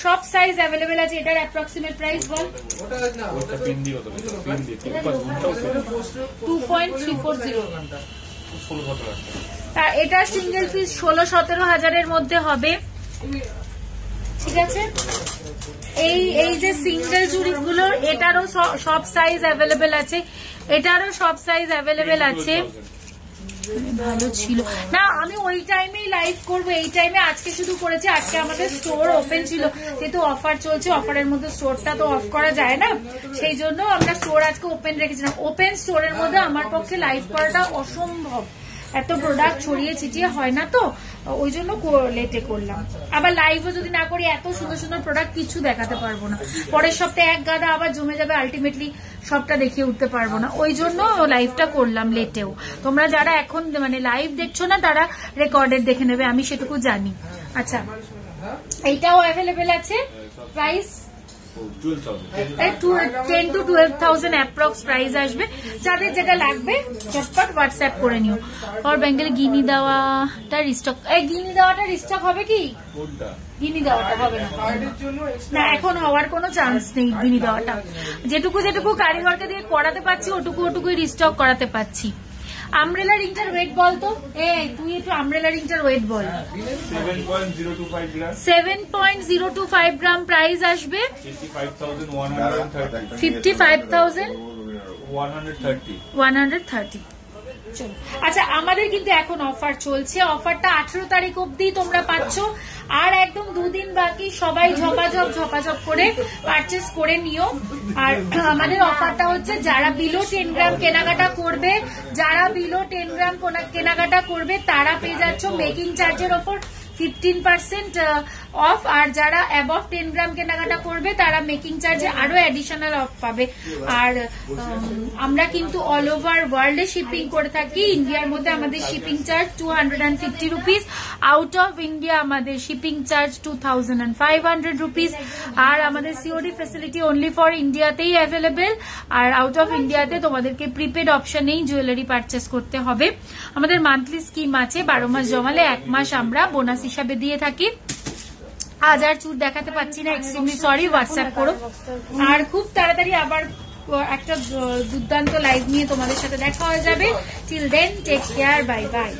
সব সাইজ অ্যাভেলেবেল আছে। এটার অ্যাপ্রক্সিমেট প্রাইস বল? 2.340। এটা সিঙ্গেল পিস 16-17 হাজারের মধ্যে হবে, ঠিক আছে। এই যে সিঙ্গেল চুড়িগুলোর এটারও সব সাইজ অ্যাভেলেবেল আছে, এটারও সব সাইজ অ্যাভেলেবেল আছে। ভালো ছিল না, আমি ওই টাইমেই লাইভ করবো, এই টাইমে আজকে শুধু করেছি। আজকে আমাদের স্টোর ওপেন ছিল, যেহেতু অফার চলছে, অফারের মধ্যে স্টোরটা তো অফ করা যায় না, সেই জন্য আমরা স্টোর আজকে ওপেন রেখেছিলাম। ওপেন স্টোরের মধ্যে আমার পক্ষে লাইভ করাটা অসম্ভব, এত প্রোডাক্ট ছড়িয়ে ছিটিয়ে হয় না, তো ওই জন্য লেটে করলাম। আবার লাইভও যদি না করি এত সুন্দর সুন্দর প্রোডাক্ট কিছু দেখাতে পারবো না, পরের সপ্তাহে এক গাদা আবার জমে যাবে, আলটিমেটলি সবটা দেখিয়ে উঠতে পারবো না, ওই জন্য লাইভটা করলাম লেটেও। তোমরা যারা এখন মানে লাইভ দেখছো না তারা রেকর্ডেড দেখে নেবে, আমি সেটুকু জানি। আচ্ছা এইটাও অ্যাভেলেবেল আছে, প্রাইস চুল চলবে 10 to 12,000 অ্যাপ্রক্স প্রাইস আসবে। যাদের যেটা লাগবে চটপট হোয়াটসঅ্যাপ করে নিও। আর বেঙ্গলে গিনি দেওয়াটা রিস্টক, গিনি দেওয়াটা রিস্টক হবে কি? কোনটা? গিনি দেওয়াটা হবে না, না এখন হওয়ার কোনো চান্স নেই। গিনি দেওয়াটা যেটুকু যেটুকু কারিগরকে দিয়ে করাতে পারছি ওটুকুই রিস্টক করাতে পারছি। আমব্রেলা রিংটার ওয়েট বলতো, তুই একটু আমব্রেলা রিংটার ওয়েট বল। 7.025 গ্রাম, 7.025 গ্রাম প্রাইস আসবে 55,130। 55,130। চলো, আচ্ছা আমাদের কিন্তু এখন অফার চলছে, অফারটা 18 তারিখ অব্দি তোমরা পাচ্ছ, আর একদম দুদিন বাকি। সবাই ঝপাঝপ করে পারচেস করে নিও। আর আমাদের অফারটা হচ্ছে যারা বিলো 10 গ্রাম কেনাকাটা করবে, কেনাকাটা করবে তারা পেয়ে যাচ্ছ মেকিং চার্জের ওপর 15% অফ, আর যারা অ্যাবভ 10 গ্রাম কেনাকাটা করবে তারা মেকিং চার্জে আরো অ্যাডিশনাল অফ পাবে। আর আমরা কিন্তু অল ওভার ওয়ার্ল্ডে শিপিং করে থাকি। ইন্ডিয়ার মধ্যে আমাদের shipping charge 250 rupees, out of India আমাদের শিপিং চার্জ 2,500 রুপিস। আর আমাদের সিওডি ফ্যাসিলিটি অনলি ফর ইন্ডিয়াতেই অ্যাভেলেবেল, আর আউট অফ ইন্ডিয়াতে তোমাদেরকে প্রিপেড অপশনেই জুয়েলারি পারচেস করতে হবে। আমাদের মান্থলি স্কিম আছে, 12 মাস জমালে 1 মাস আমরা বোনাস হিসাবে দিয়ে থাকি। আজ আর চুর দেখাতে পাচ্ছি না, এক্সট্রিমলি সরি, হোয়াটসঅ্যাপ করো। আর খুব তাড়াতাড়ি আবার একটা দুর্দান্ত লাইভ নিয়ে তোমাদের সাথে দেখা হয়ে যাবে। Till then take care, bye by.